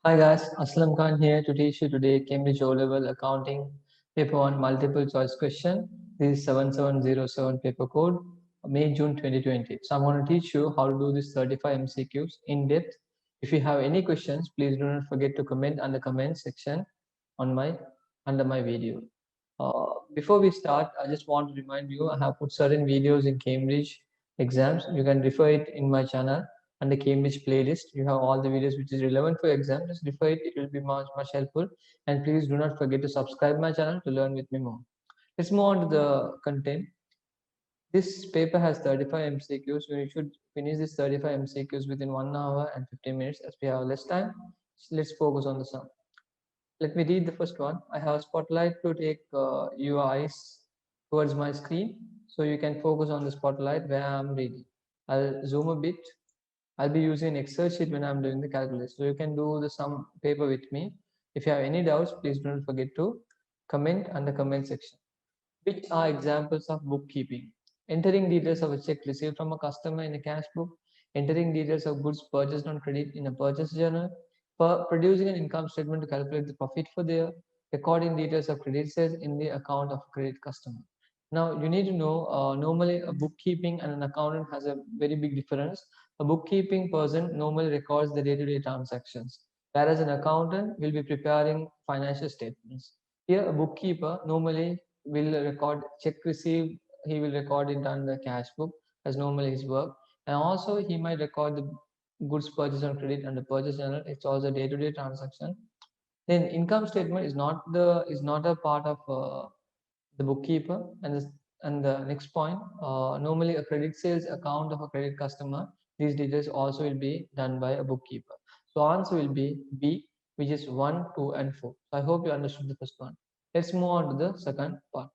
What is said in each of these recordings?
Hi guys, Aslam Khan here to teach you today Cambridge O-Level Accounting Paper 1 Multiple Choice Question. This is 7707 paper code, May June 2020. So I'm going to teach you how to do this 35 MCQs in depth. If you have any questions, please do not forget to comment on the comment section on my under my video. Before we start, I just want to remind you I have put certain videos in Cambridge exams. You can refer it in my channel and the Cambridge playlist. You have all the videos which is relevant for exam. Just refer it. It will be much helpful. And please do not forget to subscribe my channel to learn with me more. Let's move on to the content. This paper has 35 MCQs. So you should finish this 35 MCQs within 1 hour and 15 minutes as we have less time. So let's focus on the sum. Let me read the first one. I have a spotlight to take your eyes towards my screen so you can focus on the spotlight where I'm reading. I'll zoom a bit. I'll be using an Excel sheet when I'm doing the calculation. So you can do the sum paper with me. If you have any doubts, please don't forget to comment on the comment section. Which are examples of bookkeeping? Entering details of a check received from a customer in a cash book, entering details of goods purchased on credit in a purchase journal, producing an income statement to calculate the profit for the year, recording details of credit sales in the account of a credit customer. Now, you need to know normally a bookkeeping and an accountant has a very big difference. A bookkeeping person normally records the day-to-day transactions, whereas an accountant will be preparing financial statements. Here, a bookkeeper normally will record check received, he will record it on the cash book as normally his work, and also he might record the goods purchase on credit and the purchase journal. It's also day-to-day transaction. Then income statement is not a part of the bookkeeper. And the next point, normally a credit sales account of a credit customer, these details also will be done by a bookkeeper. So answer will be B, which is 1, 2 and 4. So I hope you understood the first one. Let's move on to the second part.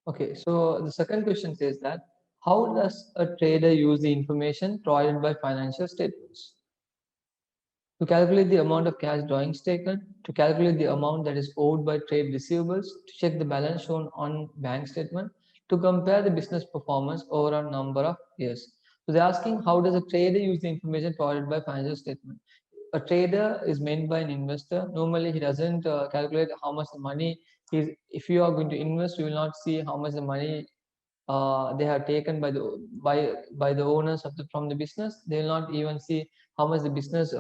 Okay, so the second question says that how does a trader use the information provided by financial statements? To calculate the amount of cash drawings taken, to calculate the amount that is owed by trade receivables, to check the balance shown on bank statement, to compare the business performance over a number of years. So they're asking how does a trader use the information provided by financial statement? A trader is meant by an investor. Normally, he doesn't calculate how much the money is. If you are going to invest, you will not see how much the money they have taken by the owners of the from the business. They will not even see how much the business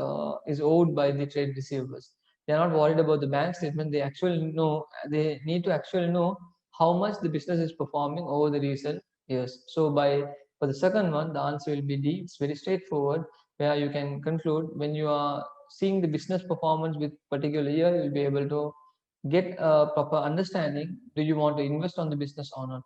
is owed by the trade receivables. They are not worried about the bank statement. They need to actually know how much the business is performing over the recent years. So by for the second one, the answer will be D. It's very straightforward, where you can conclude when you are seeing the business performance with particular year, you'll be able to get a proper understanding. Do you want to invest on the business or not?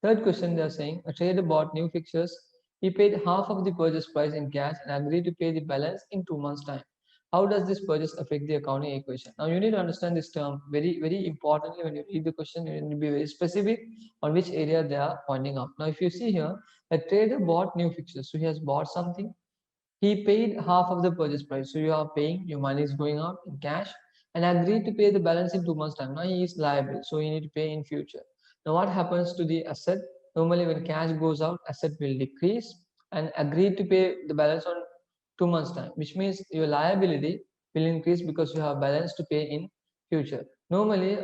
Third question, they are saying a trader bought new fixtures. He paid half of the purchase price in cash and agreed to pay the balance in 2 months' time. How does this purchase affect the accounting equation? Now you need to understand this term very importantly when you read the question. You need to be very specific on which area they are pointing out. Now, if you see here, a trader bought new fixtures, so he has bought something. He paid half of the purchase price, so you are paying your money is going out in cash and agreed to pay the balance in 2 months' time. Now he is liable, so you need to pay in future. Now, what happens to the asset? Normally, when cash goes out, asset will decrease and agreed to pay the balance on 2 months' time, which means your liability will increase because you have balance to pay in future. Normally,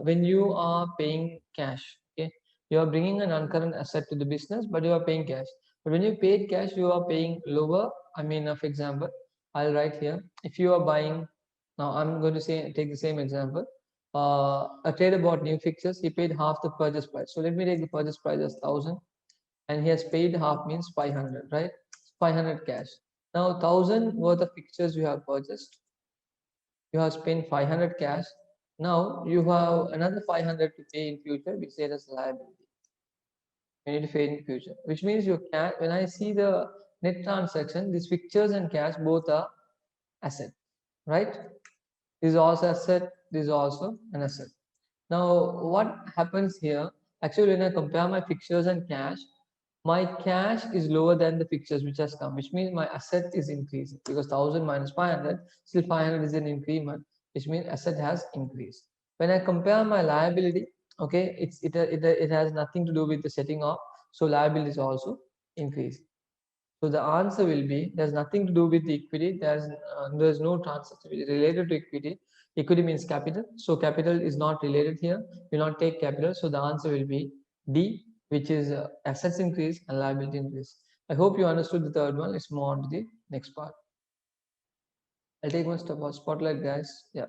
when you are paying cash, okay, you are bringing an uncurrent asset to the business, but you are paying cash. But when you paid cash, you are paying lower. I mean, for example, I'll write here. If you are buying, now I'm going to say take the same example. A trader bought new fixtures. He paid half the purchase price. So let me take the purchase price as 1,000, and he has paid half means 500, right? 500 cash. Now 1,000 worth of fixtures you have purchased. You have spent 500 cash. Now you have another 500 to pay in future. We say that's liability. You need to pay in future, which means your cash. When I see the net transaction, these fixtures and cash both are asset, right? This is also asset. This is also an asset. Now, what happens here? Actually, when I compare my fixtures and cash, my cash is lower than the fixtures which has come, which means my asset is increasing because 1,000 minus 500, still 500 is an increment, which means asset has increased. When I compare my liability, okay, it has nothing to do with the setting off, so liability is also increased. So the answer will be there's nothing to do with the equity. There's no transaction related to equity. Equity means capital. So capital is not related here. You not take capital. So the answer will be D, which is assets increase and liability increase. I hope you understood the third one. Let's move on to the next part. I'll take one step spotlight, guys. Yeah.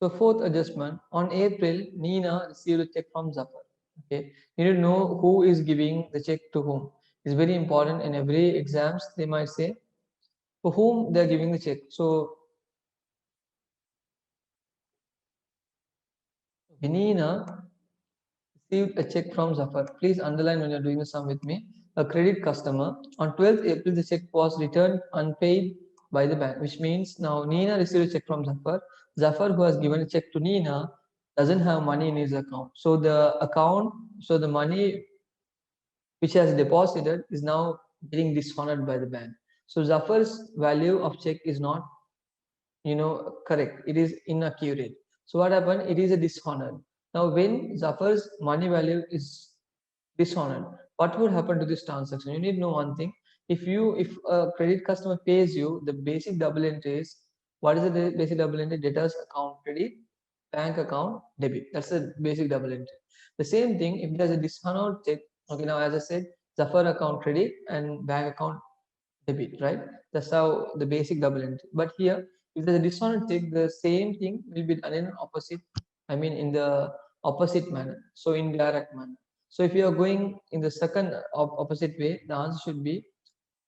So fourth adjustment, on April, Nina received a check from Zafar. Okay, you need to know who is giving the check to whom. It's very important in every exams. They might say for whom they are giving the check. So Nina received a check from Zafar. Please underline when you're doing the sum with me. A credit customer. On 12th April, the check was returned unpaid by the bank, which means now Nina received a check from Zafar. Zafar, who has given a check to Nina, doesn't have money in his account. So the money which has deposited is now getting dishonored by the bank. So Zafar's value of check is not, correct. It is inaccurate. So what happened? It is a dishonored. Now, when Zafar's money value is dishonored, what would happen to this transaction? You need to know one thing. If a credit customer pays you, the basic double entry is, what is the basic double entry? Debtors account credit, bank account debit. That's the basic double entry. The same thing if there's a dishonored check. Okay, now as I said, Zafar account credit and bank account debit, right? That's how the basic double entry. But here, if there's a dishonored check, the same thing will be done in opposite. I mean, in the opposite manner. So in direct manner. So if you are going in the second opposite way, the answer should be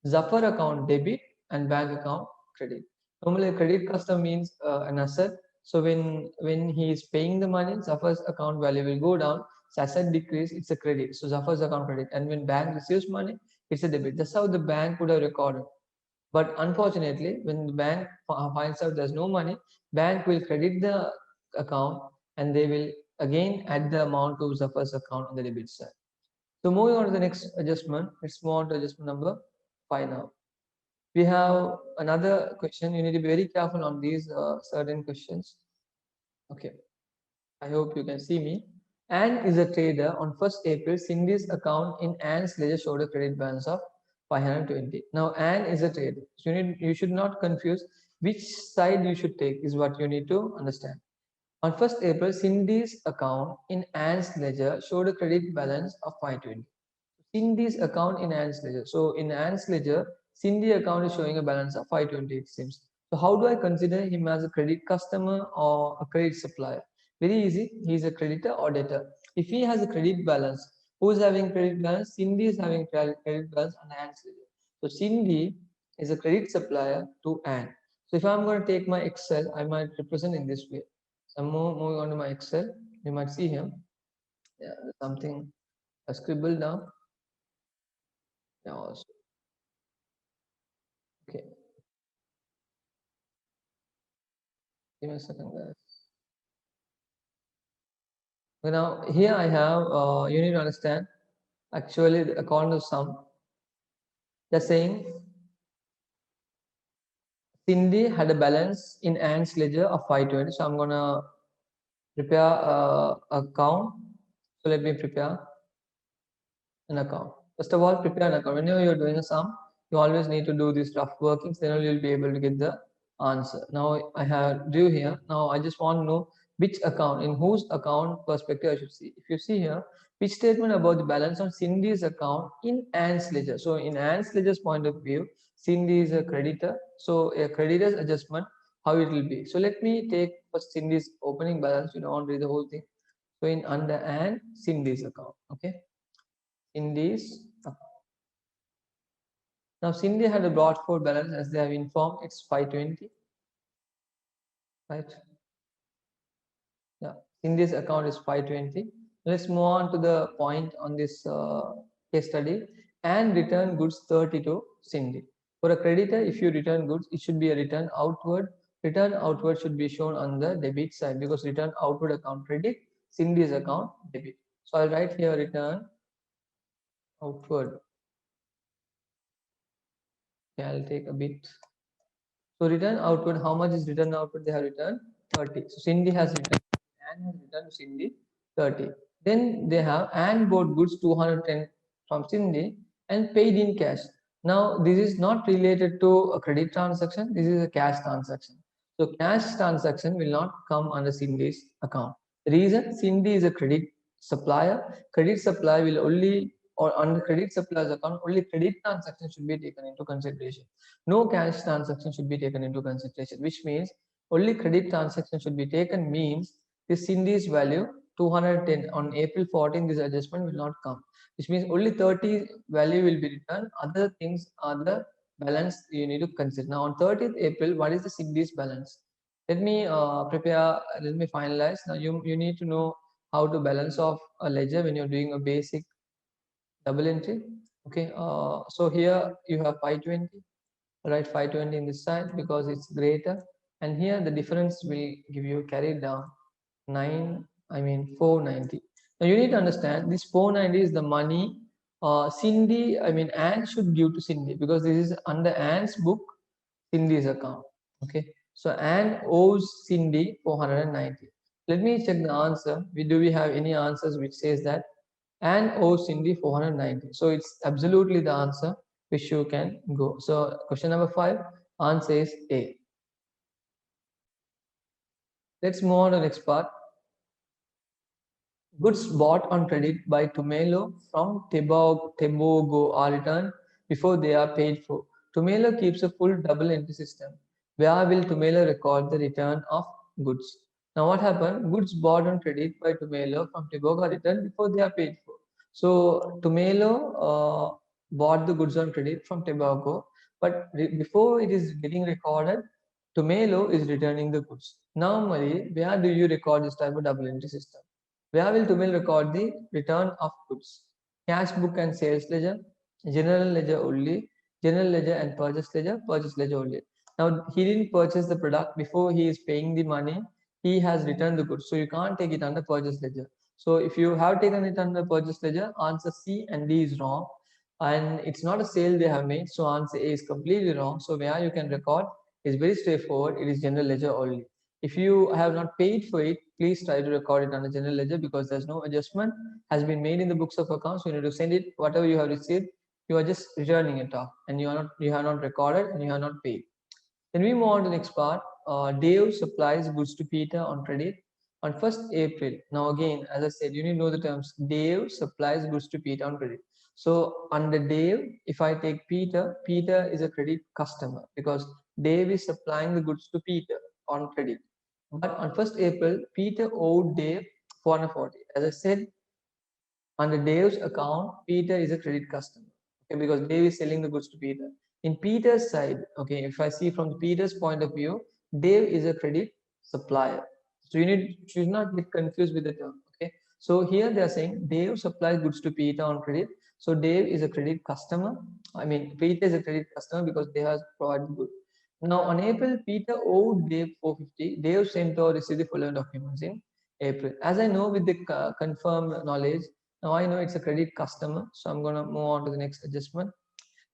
Zafar account debit and bank account credit. Normally, a credit customer means an asset. So when he is paying the money, Zafar's account value will go down. So asset decrease, it's a credit. So Zafar's account credit. And when bank receives money, it's a debit. That's how the bank would have recorded. But unfortunately, when the bank finds out there's no money, bank will credit the account and they will again add the amount to Zafar's account on the debit side. So moving on to the next adjustment, let's move on to adjustment number 5 now. We have another question. You need to be very careful on these certain questions. Okay, I hope you can see me. Anne is a trader. On 1st April, Cindy's account in Anne's ledger showed a credit balance of 520. Now, Anne is a trader. So you should not confuse which side you should take is what you need to understand. On 1st April, Cindy's account in Anne's ledger showed a credit balance of 520. Cindy's account in Anne's ledger. So in Anne's ledger, Cindy account is showing a balance of 520, it seems. So how do I consider him as a credit customer or a credit supplier? Very easy. He is a creditor or debtor. If he has a credit balance, who is having credit balance? Cindy is having credit balance on Anne's ledger. So Cindy is a credit supplier to Anne. So if I'm going to take my Excel, I might represent in this way. So I'm moving on to my Excel. You might see here. Yeah, something I scribbled down. Yeah, also. Okay, give me a second, guys. Okay, now here I have, you need to understand, actually the account of sum. They're saying Cindy had a balance in Anne's ledger of 520. So I'm gonna prepare account. So let me prepare an account. First of all, prepare an account. Whenever you're doing a sum, you always need to do these rough workings, then only you'll be able to get the answer. Now I have due here. Now I just want to know which account, in whose account perspective I should see. If you see here, which statement about the balance on Cindy's account in Anne's ledger. So in Anne's ledger's point of view, Cindy is a creditor. So a creditor's adjustment, how it will be. So let me take first Cindy's opening balance. You don't want to read the whole thing. So in under Anne, Cindy's account. Okay. Cindy's account. Now Cindy had a brought forward balance as they have informed. It's 520. Right. Yeah, Cindy's account is 520. Let's move on to the point on this case study. And return goods 30 to Cindy. For a creditor, if you return goods, it should be a return outward. Return outward should be shown on the debit side because return outward account credit, Cindy's account debit. So I'll write here return outward. Okay, I'll take a bit. So return outward, how much is return outward? They have returned 30. So Cindy has returned, Anne has returned to Cindy 30. Then they have Anne bought goods 210 from Cindy and paid in cash. Now, this is not related to a credit transaction. This is a cash transaction. So cash transaction will not come under Cindy's account. The reason, Cindy is a credit supplier. Credit supply will only, or under credit supplier's account, only credit transaction should be taken into consideration. No cash transaction should be taken into consideration, which means only credit transaction should be taken, means this Cindy's value 210 on April 14, this adjustment will not come, which means only 30 value will be returned. Other things are the balance you need to consider. Now on 30th April, what is the Cindy's balance? Let me let me finalize. Now you need to know how to balance off a ledger when you're doing a basic double entry. Okay, so here you have 520, right? 520 in this side because it's greater, and here the difference will give you carried down 490. Now you need to understand this 490 is the money Anne should give to Cindy, because this is under Anne's book, Cindy's account. Okay, so Anne owes Cindy 490. Let me check the answer. Do we have any answers which says that Anne owes Cindy 490? So it's absolutely the answer which you can go. So question number 5, answer is A. Let's move on to the next part. Goods bought on credit by Tumelo from Tebogo are returned before they are paid for. Tumelo keeps a full double entry system. Where will Tumelo record the return of goods? Now what happened? Goods bought on credit by Tumelo from Tebogo are returned before they are paid for. So Tumelo bought the goods on credit from Tebogo, but before it is getting recorded, Tumelo is returning the goods. Normally, where do you record this type of double entry system? Where will Tumil record the return of goods? Cash book and sales ledger, general ledger only, general ledger and purchase ledger only. Now, he didn't purchase the product before he is paying the money, he has returned the goods. So you can't take it under purchase ledger. So if you have taken it under purchase ledger, answer C and D is wrong. And it's not a sale they have made, so answer A is completely wrong. So where you can record is very straightforward, it is general ledger only. If you have not paid for it, please try to record it on a general ledger, because there's no adjustment has been made in the books of accounts. You need to send it, whatever you have received, you are just returning it off, and you have not recorded and you have not paid. Then we move on to the next part. Dave supplies goods to Peter on credit on 1st April. Now again, as I said, you need to know the terms. Dave supplies goods to Peter on credit. So under Dave, if I take Peter, Peter is a credit customer because Dave is supplying the goods to Peter on credit. But on 1st April, Peter owed Dave 440. As I said, under Dave's account, Peter is a credit customer. Okay, because Dave is selling the goods to Peter. In Peter's side, okay, if I see from Peter's point of view, Dave is a credit supplier. So you should not get confused with the term. Okay. So here they are saying Dave supplies goods to Peter on credit. So Dave is a credit customer. Peter is a credit customer because they have provided goods. Now on April, Peter owed Dave 450. Dave sent or received the following documents in April. As I know with the confirmed knowledge, now I know it's a credit customer, so I'm going to move on to the next adjustment.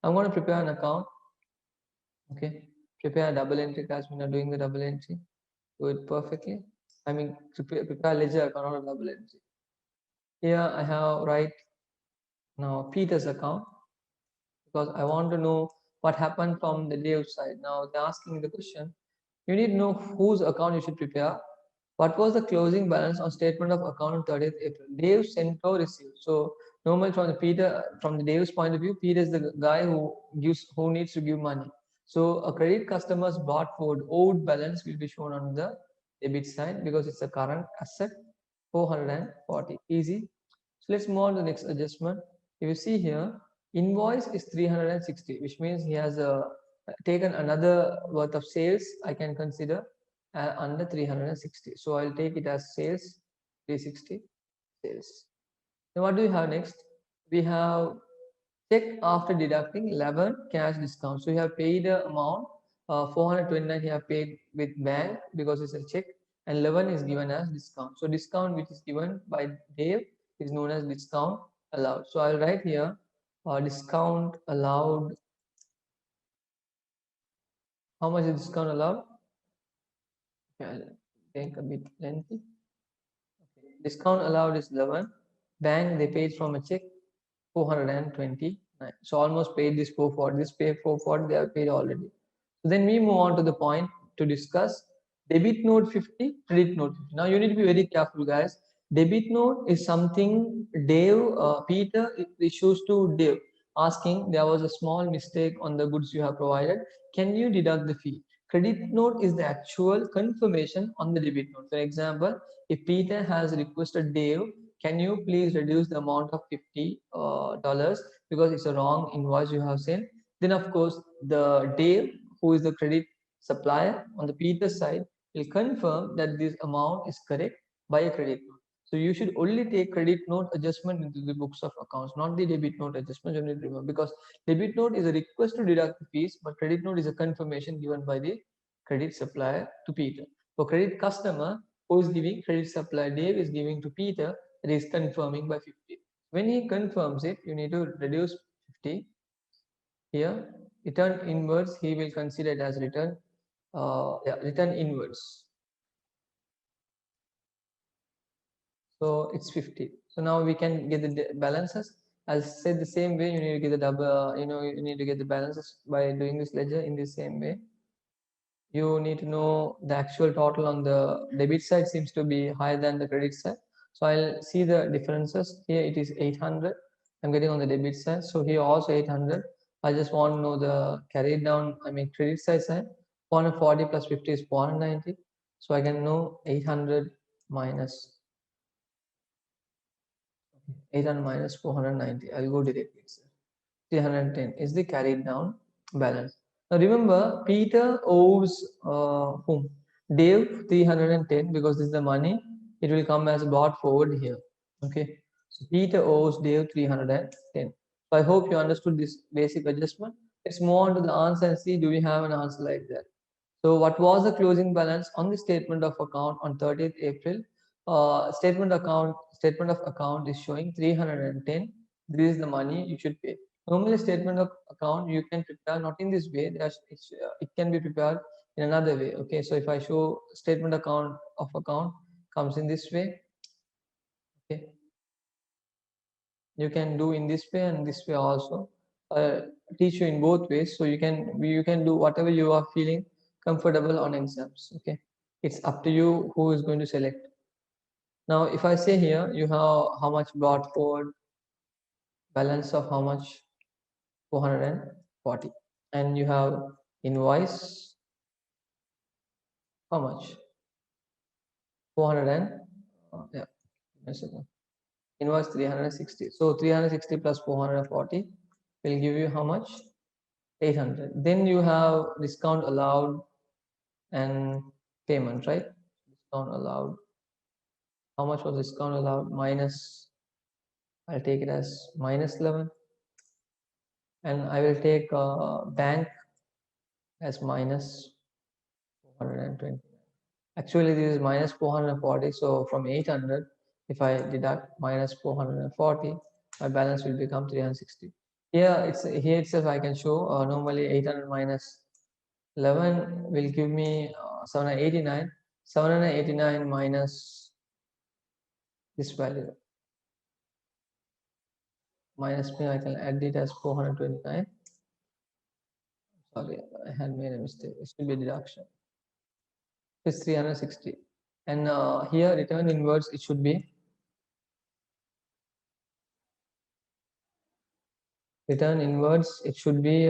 I'm going to prepare an account. Okay, prepare a double entry as we are doing the double entry. Do it perfectly. Prepare ledger account or double entry. Here I have write now Peter's account, because I want to know what happened from the Dave side. Now they're asking the question. You need to know whose account you should prepare. What was the closing balance on statement of account on 30th April? Dave sent or received. So normally from the Dave's point of view, Peter is the guy who needs to give money. So a credit customer's bought forward owed balance will be shown on the debit side because it's a current asset, 440. Easy. So let's move on to the next adjustment. If you see here, invoice is 360, which means he has taken another worth of sales. I can consider under 360. So I'll take it as sales, 360 sales. Now what do we have next? We have check after deducting 11 cash discount. So you have paid the amount 429 you have paid with bank because it's a check, and 11 is given as discount. So discount which is given by Dave is known as discount allowed. So I'll write here discount allowed. How much is discount allowed? Okay, I'll take a bit lengthy. Okay. Discount allowed is 11. Bank they paid from a check 420. Right. So almost paid this 440. This pay 440 they have paid already. So then we move on to the point to discuss debit note 50, credit note 50. Now you need to be very careful, guys. Debit note is something Peter issues to Dave, asking there was a small mistake on the goods you have provided. Can you deduct the fee? Credit note is the actual confirmation on the debit note. For example, if Peter has requested Dave, can you please reduce the amount of $50 because it's a wrong invoice you have sent? Then of course the Dave, who is the credit supplier on the Peter side, will confirm that this amount is correct by a credit note. So you should only take credit note adjustment into the books of accounts, not the debit note adjustment. You need to remember, because debit note is a request to deduct the fees, but credit note is a confirmation given by the credit supplier to Peter. For credit customer, who is giving, credit supplier Dave is giving to Peter, that is confirming by 50. When he confirms it, you need to reduce 50 here. Return inwards, he will consider it as return, return inwards. So it's 50. So now we can get the balances. I'll say the same way. You need to get the double. You need to get the balances by doing this ledger in the same way. You need to know the actual total on the debit side seems to be higher than the credit side. So I'll see the differences. Here it is 800. I'm getting on the debit side. So here also 800. I just want to know the carried down, credit side. 440 plus 50 is 490. So I can know 800 minus 800 minus 490. I'll go directly. 310 is the carried down balance. Now remember, Peter owes whom? Dave 310, because this is the money. It will come as brought forward here. Okay. So Peter owes Dave 310. So I hope you understood this basic adjustment. Let's move on to the answer and see, do we have an answer like that? So what was the closing balance on the statement of account on 30th April? Statement of account is showing 310. This is the money you should pay. Normally, statement of account you can prepare not in this way. It can be prepared in another way. Okay, so if I show statement of account comes in this way. Okay, you can do in this way and this way also. Teach you in both ways, so you can do whatever you are feeling comfortable on exams. Okay, it's up to you who is going to select. Now if I say here you have how much brought forward, balance of how much, 440, and you have invoice how much, 400 and yeah, invoice 360. So 360 plus 440 will give you how much, 800. Then you have discount allowed and payment, right? Discount allowed. How much was discount allowed? Minus, I'll take it as minus 11. And I will take bank as minus 420. Actually, this is minus 440. So from 800, if I deduct minus 440, my balance will become 360. Here itself I can show normally 800 minus 11 will give me 789. 789 minus this value minus me, I can add it as 429. Sorry, I had made a mistake. It should be a deduction. It's 360. And here return inwards, it should be return inwards, it should be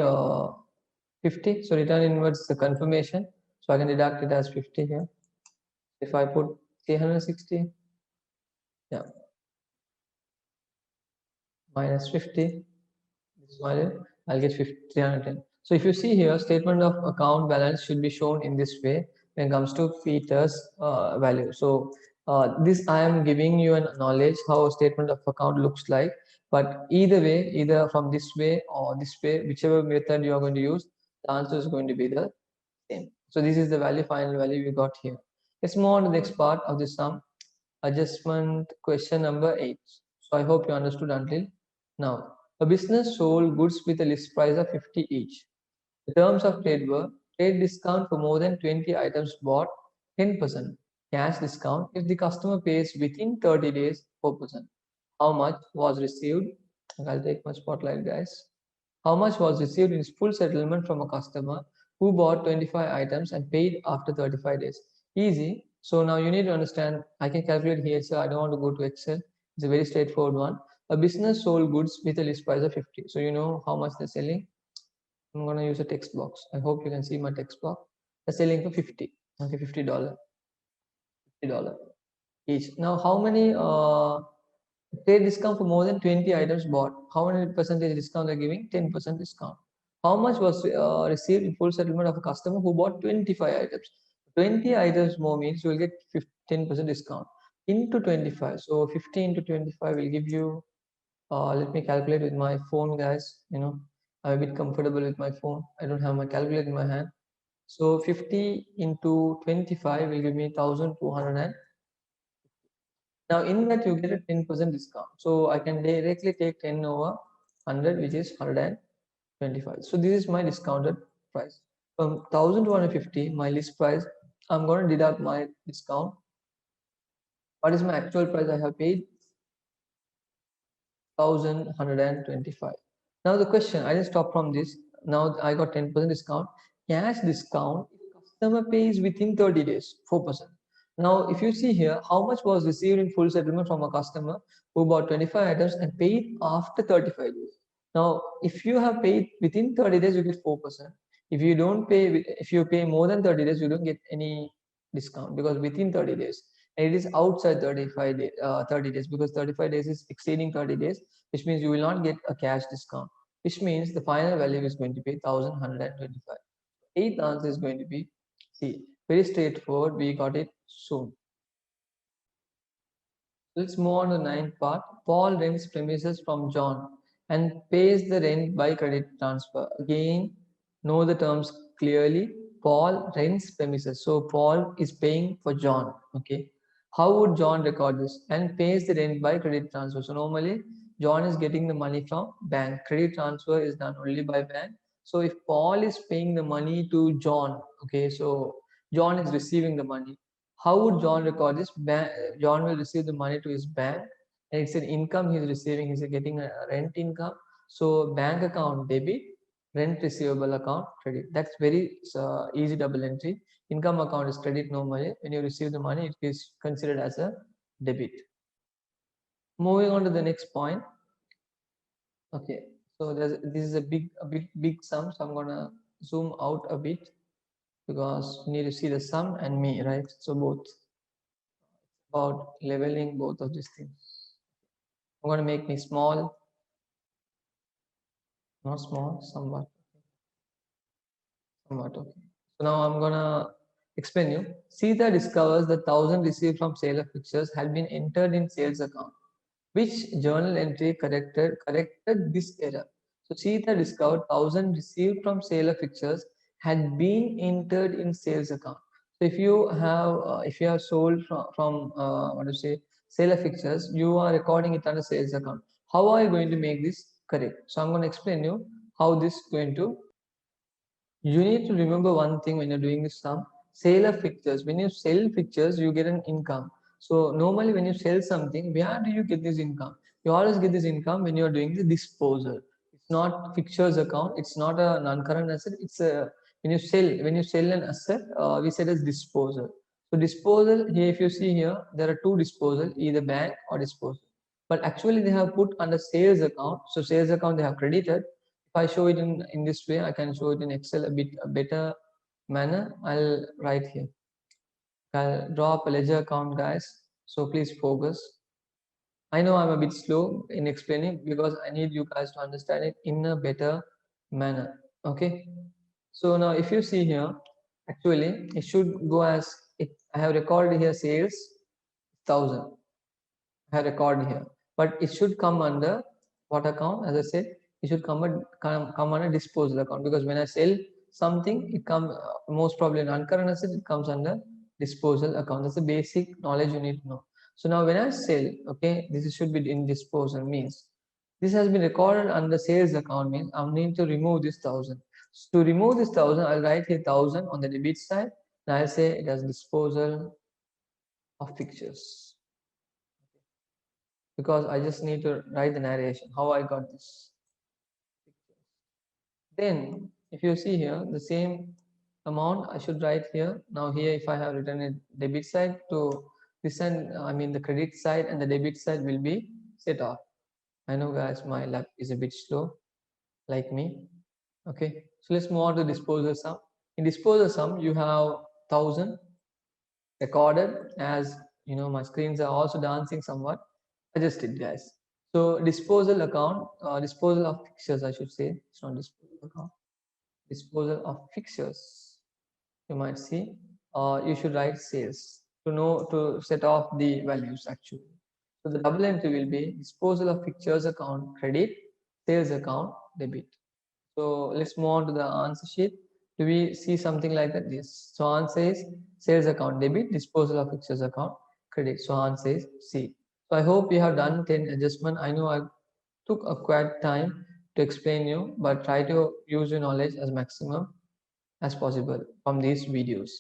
50. So return inwards is the confirmation. So I can deduct it as 50 here. If I put 360, yeah, minus 50, this value, I'll get 310. So if you see here, statement of account balance should be shown in this way when it comes to Peter's value. So this I am giving you a knowledge how a statement of account looks like. But either way, either from this way or this way, whichever method you are going to use, the answer is going to be the same. So this is the final value we got here. Let's move on to the next part of the sum adjustment, question number 8. So I hope you understood until now. A business sold goods with a list price of 50 each. The terms of trade were trade discount for more than 20 items bought, 10%, cash discount if the customer pays within 30 days, 4%. How much was received? I'll take my spotlight, guys. How much was received in full settlement from a customer who bought 25 items and paid after 35 days? Easy. So now you need to understand, I can calculate here, so I don't want to go to Excel. It's a very straightforward one. A business sold goods with a list price of 50. So you know how much they're selling. I'm going to use a text box. I hope you can see my text box. They're selling for 50. Okay, $50. $50 each. Now, how many trade discount for more than 20 items bought? How many percentage discount they're giving? 10% discount. How much was received in full settlement of a customer who bought 25 items? 20 items more means you will get 10% discount into 25. So 50 into 25 will give you, let me calculate with my phone, guys. I'm a bit comfortable with my phone. I don't have my calculator in my hand. So 50 into 25 will give me 1200. Now in that you get a 10% discount. So I can directly take 10 over 100, which is 125. So this is my discounted price. From 1250, my list price, I'm going to deduct my discount. What is my actual price I have paid? 1125. Now the question, I just stop from this. Now I got 10% discount. Cash discount, if customer pays within 30 days, 4%. Now, if you see here, how much was received in full settlement from a customer who bought 25 items and paid after 35 days. Now, if you have paid within 30 days, you get 4%. If you don't pay, if you pay more than 30 days, you don't get any discount because within 30 days. And it is outside 30 days because 35 days is exceeding 30 days, which means you will not get a cash discount, which means the final value is going to be 1125. Eighth answer is going to be C. Very straightforward. We got it soon. Let's move on to the ninth part. Paul rents premises from John and pays the rent by credit transfer. Again, know the terms clearly. Paul rents premises. So Paul is paying for John. Okay. How would John record this? And pays the rent by credit transfer. So normally John is getting the money from bank. Credit transfer is done only by bank. So if Paul is paying the money to John, okay, so John is receiving the money. How would John record this? John will receive the money to his bank, and it's an income he's receiving. He's getting a rent income. So bank account debit, rent receivable account credit. That's very easy double entry. Income account is credit normally. When you receive the money, it is considered as a debit. Moving on to the next point. Okay, so this is a big sum. So I'm gonna zoom out a bit because you need to see the sum and me, right? So both. About leveling both of these things. I'm going to make me small, not small, somewhat okay. So now I'm going to explain you. Sita discovers the 1,000 received from sale of fixtures had been entered in sales account. Which journal entry corrected this error? So Sita discovered 1,000 received from sale of fixtures had been entered in sales account. So if you have sold from what to say sale of fixtures, you are recording it under sales account. How are you going to make this correct? So I'm going to explain you how this is going to. You need to remember one thing when you're doing this sum. Sale of fixtures. When you sell fixtures, you get an income. So normally when you sell something, where do you get this income? You always get this income when you're doing the disposal. It's not fixtures account. It's not a non-current asset. It's a when you sell an asset, we said as disposal. So disposal here, if you see here, there are two disposal, either bank or disposal. But actually they have put under sales account. So sales account they have credited. If I show it in this way, I can show it in Excel a better manner. I'll write here. I'll draw up a ledger account, guys. So please focus. I know I'm a bit slow in explaining because I need you guys to understand it in a better manner. Okay. So now if you see here, actually it should go as it. I have recorded here sales 1,000. I have recorded here, but it should come under what account? As I said, it should come under disposal account because when I sell something, it comes most probably non-current asset. It comes under disposal account. That's the basic knowledge you need to know. So now when I sell, okay, this should be in disposal means this has been recorded under sales account means I need to remove this 1,000. So to remove this 1,000, I'll write here 1,000 on the debit side. And I'll say it as disposal of fixtures because I just need to write the narration how I got this. Then if you see here the same amount I should write here. Now here if I have written a debit side to this, and I mean the credit side and the debit side will be set off. I know guys, my lap is a bit slow like me. Okay, so let's move on to disposal sum. In disposal sum you have 1000 recorded. As you know, my screens are also dancing somewhat. Adjust it guys. So disposal account, disposal of fixtures I should say, it's not disposal account, disposal of fixtures. You might see, you should write sales to know to set off the values actually. So the double entry will be disposal of fixtures account credit, sales account debit. So let's move on to the answer sheet. Do we see something like that? Yes. So answer is sales account debit, disposal of fixtures account credit. So answer is C. So I hope you have done 10 adjustment. I know I took a quite time to explain you, but try to use your knowledge as maximum as possible from these videos.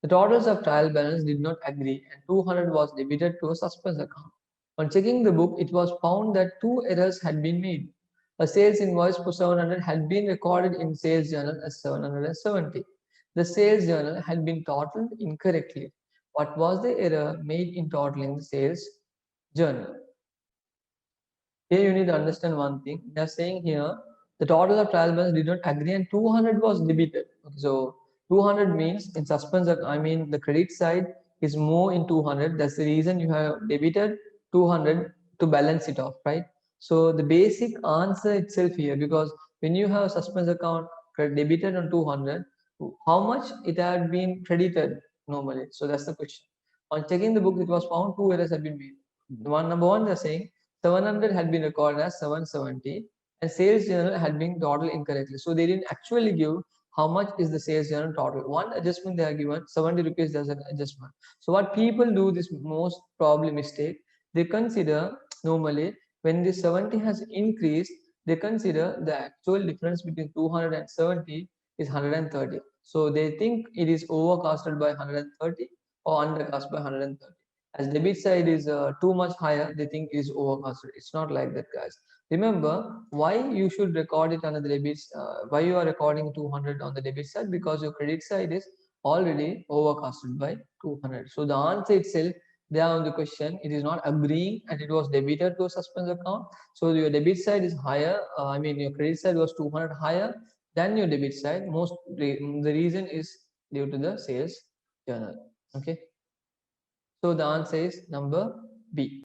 The totals of trial balance did not agree and 200 was debited to a suspense account. On checking the book, it was found that two errors had been made. A sales invoice for 700 had been recorded in sales journal as 770. The sales journal had been totaled incorrectly. What was the error made in totaling the sales journal? Here you need to understand one thing. They are saying here the total of trial balance did not agree and 200 was debited. Okay, so 200 means in suspense, I mean the credit side is more in 200. That's the reason you have debited 200 to balance it off, right? So the basic answer itself here, because when you have suspense account debited on 200, how much it had been credited normally? So that's the question. On checking the book, it was found two errors had been made. Number one, they're saying 700 had been recorded as 770 and sales journal had been total incorrectly. So they didn't actually give how much is the sales journal total. One adjustment they are given 70 rupees, there's an adjustment. So what people do, this most probably mistake, they consider normally when the 70 has increased, they consider the actual difference between 270 is 130. So they think it is overcosted by 130 or undercast by 130. As debit side is too much higher, they think is overcosted. It's not like that guys. Remember why you should record it on the debit, why you are recording 200 on the debit side, because your credit side is already overcosted by 200. So the answer itself there on the question, it is not agreeing and it was debited to a suspense account. So your debit side is higher, I mean your credit side was 200 higher than your debit side. The reason is due to the sales journal. Okay, so the answer is number B.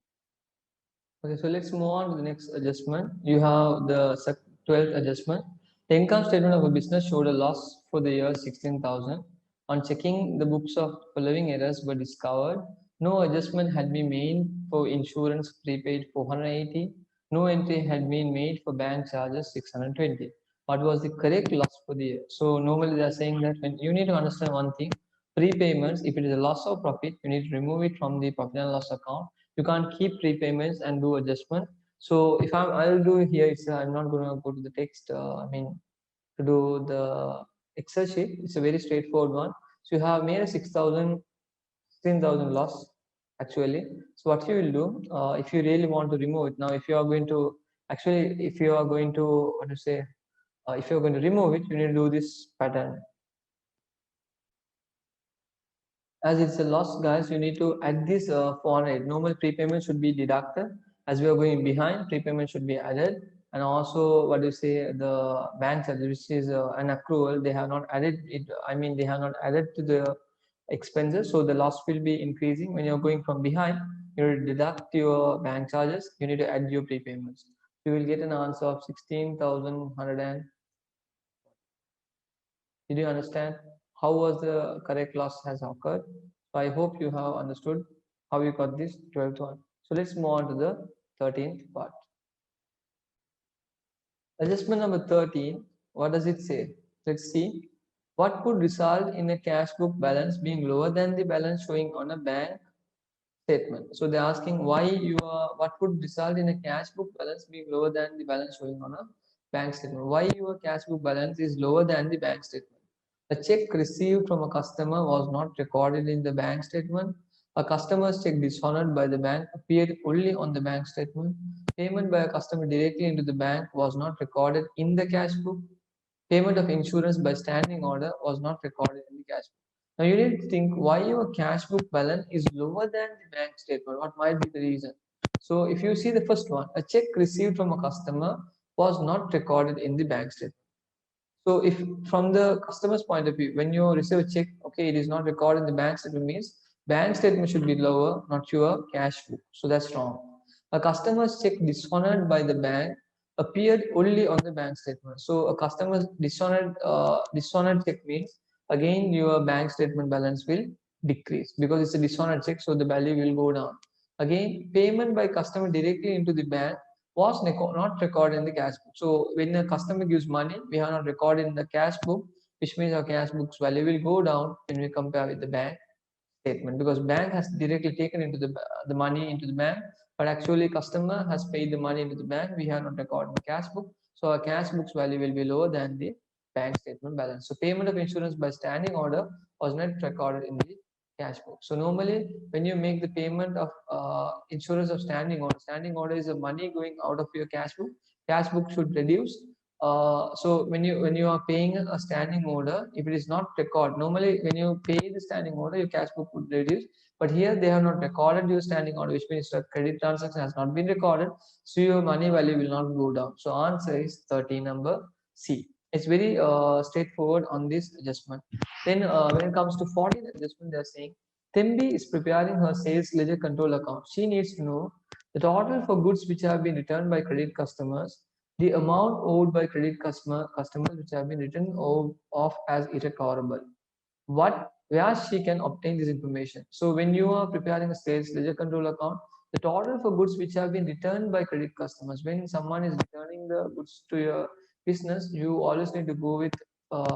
Okay, so let's move on to the next adjustment. You have the 12th adjustment. The income statement of a business showed a loss for the year 16,000. On checking the books of following errors were discovered. No adjustment had been made for insurance prepaid 480. No entry had been made for bank charges 620. What was the correct loss for the year? So normally they are saying that when you need to understand one thing, prepayments, if it is a loss or profit, you need to remove it from the profit and loss account. You can't keep prepayments and do adjustment. So if I'll do here, it's I'm not going to go to the text, I mean to do the Excel sheet. It's a very straightforward one. So you have made a 16,000 loss actually. So what you will do, if you really want to remove it now, if you are going to actually, if you are going to what to say, if you're going to remove it, you need to do this pattern. As it's a loss guys, you need to add this 400. Normal prepayment should be deducted. As we are going behind, prepayment should be added. And also what do you say, the bank charge, which is an accrual, they have not added it, I mean they have not added to the expenses, so the loss will be increasing. When you're going from behind, you need to deduct your bank charges, you need to add your prepayments. You will get an answer of 16,100. Did you understand how was the correct loss has occurred? So I hope you have understood how you got this 12th one. So let's move on to the 13th part. Adjustment number 13, what does it say? Let's see. What could result in a cash book balance being lower than the balance showing on a bank statement? So they're asking why what would result in a cash book balance being lower than the balance showing on a bank statement? Why your cash book balance is lower than the bank statement? A check received from a customer was not recorded in the bank statement. A customer's check dishonored by the bank appeared only on the bank statement. Payment by a customer directly into the bank was not recorded in the cash book. Payment of insurance by standing order was not recorded in the cash book. Now you need to think why your cash book balance is lower than the bank statement. What might be the reason? So if you see the first one, a check received from a customer was not recorded in the bank statement. So if from the customer's point of view, when you receive a check, okay, it is not recorded in the bank statement means bank statement should be lower, not your cash book. So that's wrong. A customer's check dishonored by the bank appeared only on the bank statement. So a customer's dishonored check means again your bank statement balance will decrease because it's a dishonored check, so the value will go down. Again, payment by customer directly into the bank was not recorded in the cash book. So when a customer gives money, we have not recorded in the cash book, which means our cash book's value will go down when we compare with the bank statement because bank has directly taken into the money into the bank, but actually customer has paid the money into the bank. We have not recorded in the cash book, so our cash book's value will be lower than the bank statement balance. So payment of insurance by standing order was not recorded in the cash book. So normally when you make the payment of insurance of standing order is the money going out of your cash book should reduce. So when you are paying a standing order, if it is not recorded, normally when you pay the standing order, your cash book would reduce. But here they have not recorded your standing order, which means the credit transaction has not been recorded, so your money value will not go down. So answer is 13 number C. It's very straightforward on this adjustment. Then when it comes to 14 adjustment, they're saying Thembi is preparing her sales ledger control account. She needs to know the total for goods which have been returned by credit customers, the amount owed by customers which have been written off as irrecoverable. Where she can obtain this information. So when you are preparing a sales ledger control account, the total for goods which have been returned by credit customers, when someone is returning the goods to your business, you always need to go with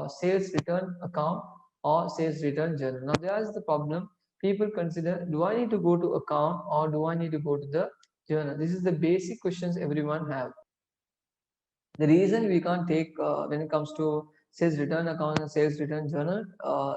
sales return account or sales return journal. Now there's the problem. People consider, do I need to go to account or do I need to go to the journal? This is the basic questions everyone have. The reason we can't take when it comes to sales return account and sales return journal,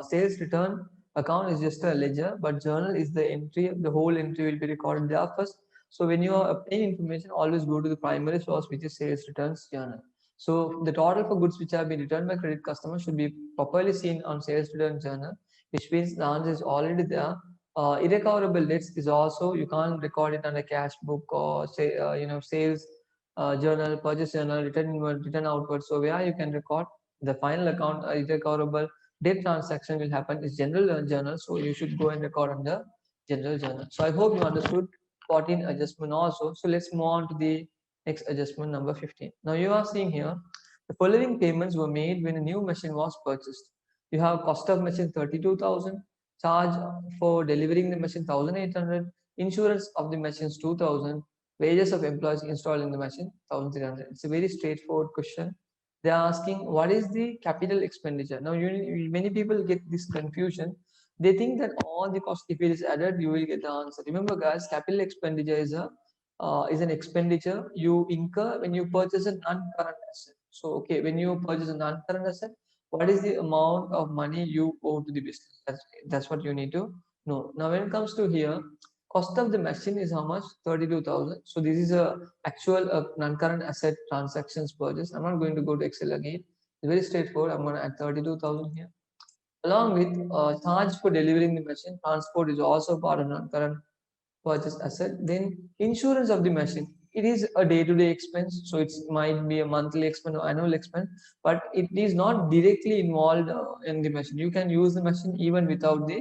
sales return account is just a ledger, but journal is the entry, the whole entry will be recorded there first. So when you are obtaining information, always go to the primary source, which is sales returns journal. So the total for goods which have been returned by credit customers should be properly seen on sales return journal, which means the answer is already there. Irrecoverable debts is also, you can't record it on a cash book or say sales journal, purchase journal, return inward, return outward. So where you can record the final account, irrecoverable debt transaction will happen is general journal. So you should go and record on the general journal. So I hope you understood 14 adjustment also. So let's move on to the next adjustment number 15. Now you are seeing here, the following payments were made when a new machine was purchased. You have cost of machine 32,000, charge for delivering the machine 1,800, insurance of the machines 2,000, wages of employees installed in the machine 1,300. It's a very straightforward question. They are asking what is the capital expenditure. Now many people get this confusion. They think that all the cost, if it is added, you will get the answer. Remember guys, capital expenditure is an expenditure you incur when you purchase a non-current asset. So okay, when you purchase a non-current asset, what is the amount of money you owe to the business? That's what you need to know. Now when it comes to here, cost of the machine is how much? 32,000. So this is a actual non-current asset transactions purchase. I'm not going to go to Excel again. It's very straightforward. I'm going to add 32,000 here. Along with charge for delivering the machine, transport is also part of non-current purchase asset. Then insurance of the machine. It is a day-to-day expense, so it might be a monthly expense or annual expense, but it is not directly involved in the machine. You can use the machine even without the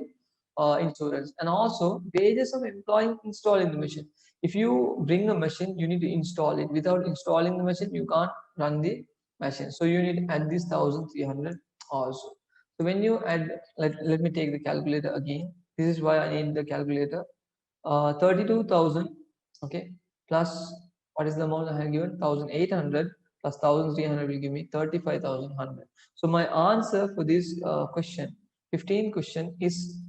insurance. And also wages of employee installing the machine. If you bring a machine, you need to install it. Without installing the machine, you can't run the machine. So you need to add this 1,300 also. So when you add, let me take the calculator again. This is why I need the calculator. 32,000, okay, plus what is the amount I have given? 1,800 plus 1,300 will give me 35,100. So my answer for this question, 15 question is,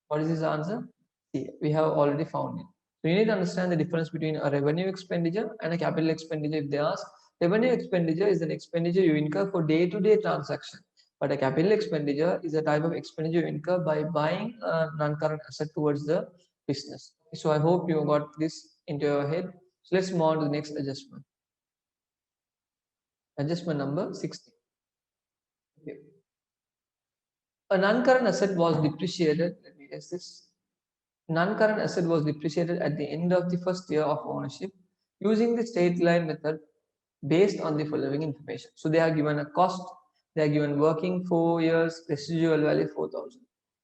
what is this answer? See, we have already found it. So you need to understand the difference between a revenue expenditure and a capital expenditure. If they ask, revenue expenditure is an expenditure you incur for day-to-day transaction, but a capital expenditure is a type of expenditure you incur by buying a non-current asset towards the business. So I hope you got this into your head. So let's move on to the next adjustment. Adjustment number 16. A non-current asset was depreciated. Let me guess this. Non-current asset was depreciated at the end of the first year of ownership using the straight line method based on the following information. So they are given a cost, they are given working 4 years, residual value 4,000.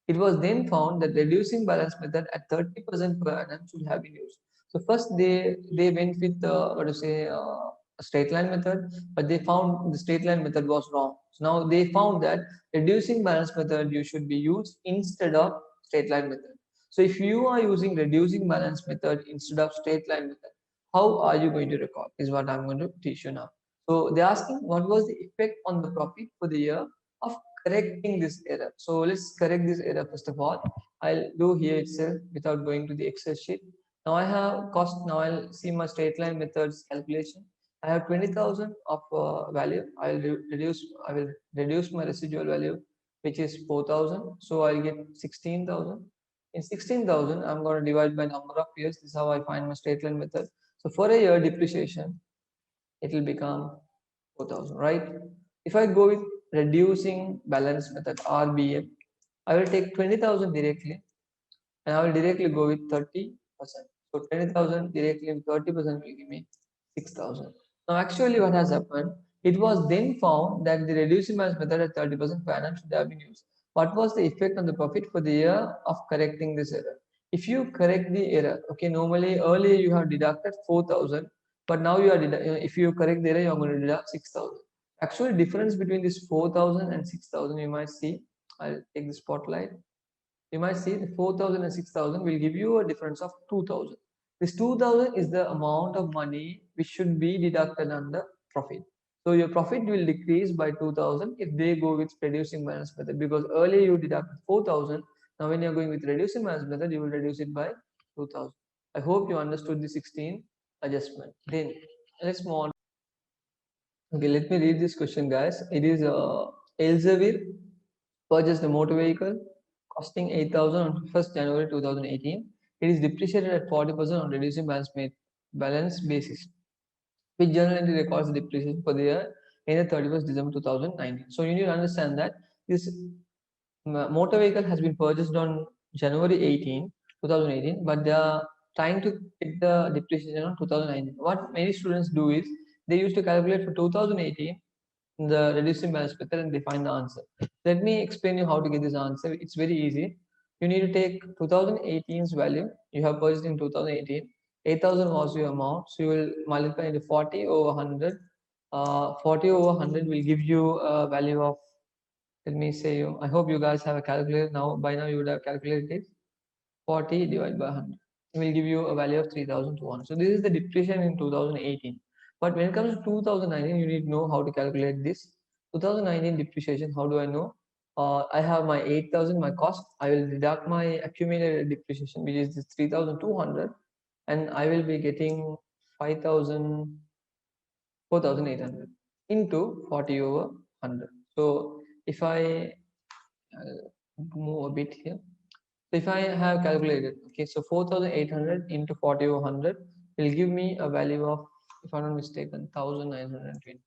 It was then found that reducing balance method at 30% per annum should have been used. So first they went with what to say a straight line method, but they found the straight line method was wrong. So now they found that reducing balance method you should be used instead of straight line method. So if you are using reducing balance method instead of straight line method, how are you going to record is what I'm going to teach you now. So they're asking what was the effect on the profit for the year of correcting this error. So let's correct this error first of all. I'll do here itself without going to the Excel sheet. Now I have cost. Now I'll see my straight line methods calculation. I have 20,000 of value. I will reduce my residual value, which is 4,000. So I'll get 16,000. In 16,000, I'm going to divide by number of years. This is how I find my straight line method. So for a year depreciation, it will become 4,000, right? If I go with reducing balance method RBM, I will take 20,000 directly and I will directly go with 30%. So 20,000 directly with 30% will give me 6,000. Now actually what has happened, it was then found that the reducing balance method at 30% per annum should have been used. What was the effect on the profit for the year of correcting this error? If you correct the error, okay, normally earlier you have deducted 4,000, but now you are if you correct the error, you are going to deduct 6,000. Actually difference between this 4,000 and 6,000 you might see. I'll take the spotlight. You might see the 4,000 and 6,000 will give you a difference of 2,000. This 2,000 is the amount of money which should be deducted on the profit. So your profit will decrease by 2,000 if they go with reducing balance method, because earlier you deducted 4,000. Now when you're going with reducing balance method, you will reduce it by 2,000. I hope you understood the 16 adjustment. Then let's move on. Okay, let me read this question, guys. It is Elsevier purchased a motor vehicle costing 8,000 on 1st January 2018. It is depreciated at 40% on reducing balance basis, which journal entry records the depreciation for the year ended 31st December 2019. So you need to understand that this motor vehicle has been purchased on January 2018, but they are trying to get the depreciation on 2019. What many students do is they used to calculate for 2018 the reducing balance method and they find the answer. Let me explain you how to get this answer. It's very easy. You need to take 2018's value you have purchased in 2018. 8,000 was your amount, so you will multiply into 40 over 100. 40 over 100 will give you a value of, let me say you, I hope you guys have a calculator now. By now you would have calculated it. 40 divided by 100 will give you a value of 3,200. So this is the depreciation in 2018. But when it comes to 2019, you need to know how to calculate this. 2019 depreciation, how do I know? I have my 8,000, my cost. I will deduct my accumulated depreciation, which is this 3,200, and I will be getting 5,000, 4,800 into 40 over 100. So if I move a bit here, so if I have calculated, okay, so 4,800 into 40 over 100 will give me a value of, if I'm not mistaken, 1,920.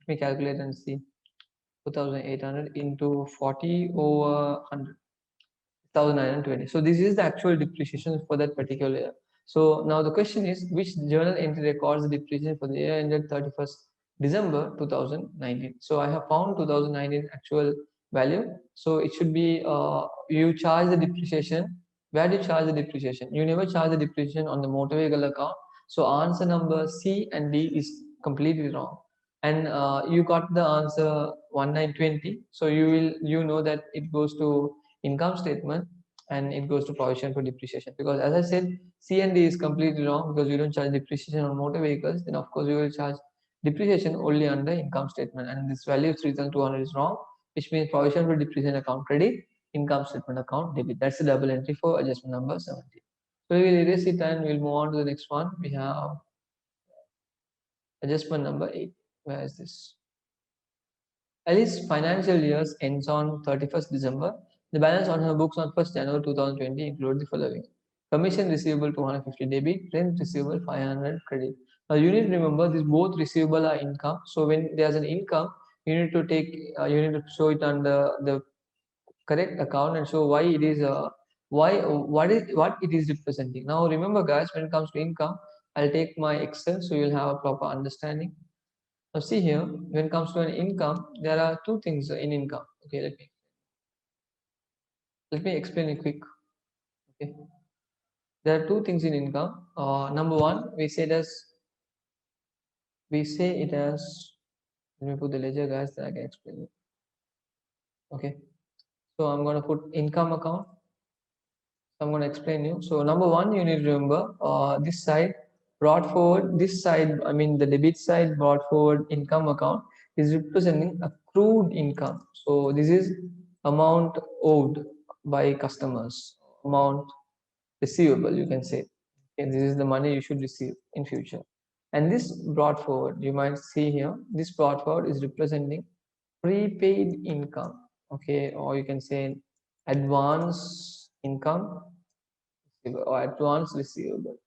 Let me calculate and see. 4,800 into 40 over 100, 1,920. So this is the actual depreciation for that particular year. So now the question is, which journal entry records the depreciation for the year ended 31st December 2019? So I have found 2019 actual value. So it should be you charge the depreciation. Where do you charge the depreciation? You never charge the depreciation on the motor vehicle account. So answer number C and D is completely wrong. And you got the answer 1920. So you know that it goes to income statement and it goes to provision for depreciation, because as I said, C and D is completely wrong because you don't charge depreciation on motor vehicles. Then of course you will charge depreciation only under income statement, and this value of 3,200 is wrong, which means provision for depreciation account credit, income statement account debit. That's the double entry for adjustment number 70. So we will erase it and we'll move on to the next one. We have adjustment number 8. Where is this? Alice's financial years ends on 31st December. The balance on her books on 1st January 2020 include the following: commission receivable 250 debit, rent receivable 500 credit. Now you need to remember these both receivable are income. So when there's an income, you need to take you need to show it under the correct account and show why it is what it is representing. Now remember guys, when it comes to income, I'll take my Excel so you'll have a proper understanding. Now see here, when it comes to an income, there are two things in income. Okay, let me explain it quick. Okay, there are two things in income. Number one, we say it as let me put the ledger guys, then I can explain it. Okay, so I'm going to put income account. I'm going to explain you. So number one, you need to remember this side brought forward, this side, I mean the debit side brought forward income account is representing accrued income. So this is amount owed by customers, amount receivable, you can say. Okay, this is the money you should receive in future. And this brought forward, you might see here, this brought forward is representing prepaid income. Okay, or you can say advance income or advance receivable.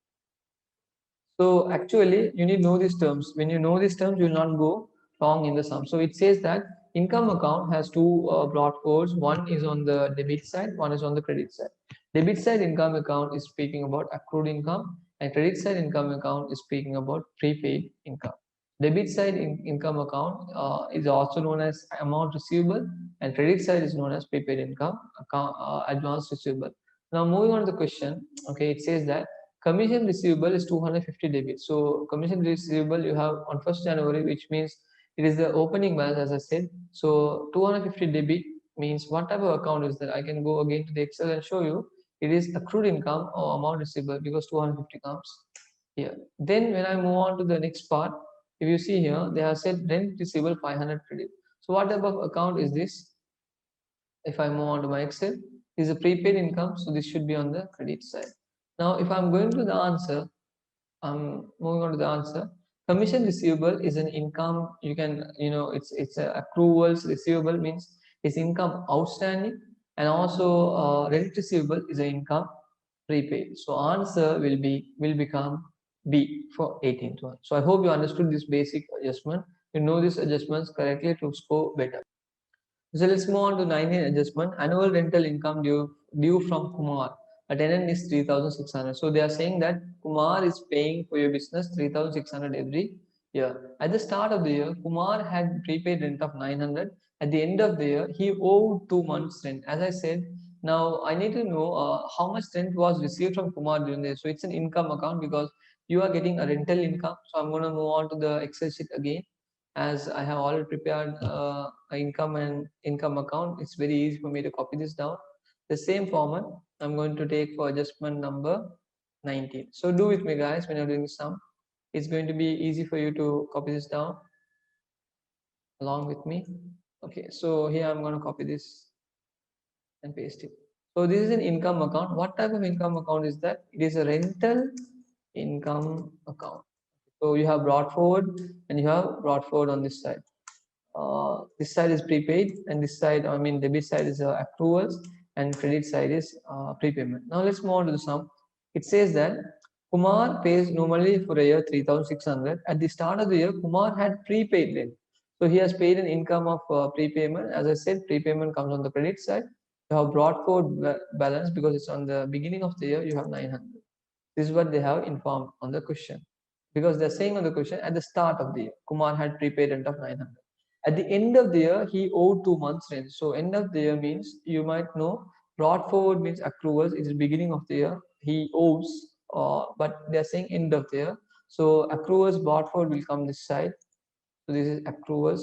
So actually, you need to know these terms. When you know these terms, you will not go wrong in the sum. So it says that income account has two broad codes. One is on the debit side, one is on the credit side. Debit side income account is speaking about accrued income, and credit side income account is speaking about prepaid income. Debit side income account is also known as amount receivable, and credit side is known as prepaid income account, advance receivable. Now moving on to the question, okay, it says that commission receivable is 250 debit. So commission receivable you have on 1st January, which means it is the opening balance, as I said. So 250 debit means what type of account is that? I can go again to the Excel and show you. It is accrued income or amount receivable because 250 comes here. Then when I move on to the next part, if you see here, they have said rent receivable 500 credit. So what type of account is this? If I move on to my Excel, this is a prepaid income, so this should be on the credit side. Now, if I'm going to the answer, I'm moving on to the answer. Commission receivable is an income. You can, it's a accruals receivable means it's income outstanding, and also rent receivable is an income prepaid. So answer will become B for 18th one. So I hope you understood this basic adjustment. You know these adjustments correctly to score better. So let's move on to 19 adjustment. Annual rental income due from Kumar. A tenant is 3,600. So they are saying that Kumar is paying for your business 3,600 every year. At the start of the year, Kumar had prepaid rent of 900. At the end of the year, he owed 2 months rent. As I said, now I need to know how much rent was received from Kumar during the year. So it's an income account because you are getting a rental income. So I'm going to move on to the Excel sheet again, as I have already prepared income and income account. It's very easy for me to copy this down. The same format I'm going to take for adjustment number 19. So do with me guys when you're doing sum. It's going to be easy for you to copy this down along with me. Okay, so here I'm going to copy this and paste it. So this is an income account. What type of income account is that? It is a rental income account. So you have brought forward and you have brought forward on this side. This side is prepaid, and this side, I mean debit side is accruals, and credit side is prepayment. Now let's move on to the sum. It says that Kumar pays normally for a year 3,600. At the start of the year, Kumar had prepaid rent. So he has paid an income of prepayment. As I said, prepayment comes on the credit side. You have brought forward balance because it's on the beginning of the year, you have 900. This is what they have informed on the question. Because they're saying on the question, at the start of the year, Kumar had prepaid rent of 900. At the end of the year, he owed 2 months rent. So end of the year means, you might know, brought forward means accruals. It's the beginning of the year. He owes, but they're saying end of the year. So accruals brought forward will come this side. So this is accruals.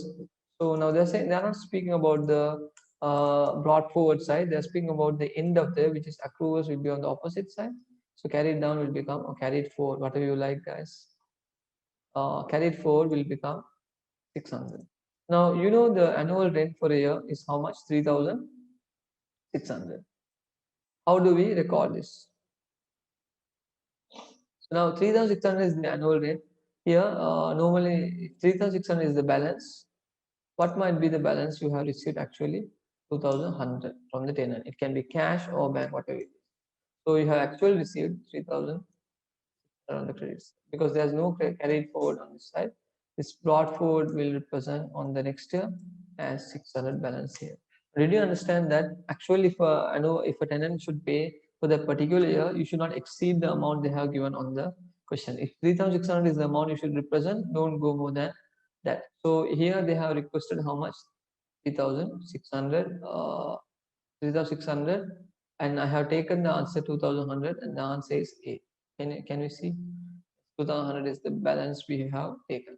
So now they're saying they're not speaking about the brought forward side. They're speaking about the end of the year, which is accruals will be on the opposite side. So carried down will become, or carried forward, whatever you like, guys. Carried forward will become 600. Now, you know the annual rent for a year is how much? 3,600. How do we record this? So now 3,600 is the annual rent. Here, normally 3,600 is the balance. What might be the balance you have received actually? 2,100 from the tenant. It can be cash or bank, whatever it is. So you have actually received 3,000 on the credits because there's no carried forward on this side. This brought forward will represent on the next year as 600 balance here. Did you understand that actually if I know if a tenant should pay for that particular year, you should not exceed the amount they have given on the question. If 3,600 is the amount you should represent, don't go more than that. So here they have requested how much? 3,600, 3,600, and I have taken the answer 2,100, and the answer is A. Can we see? 2,100 is the balance we have taken.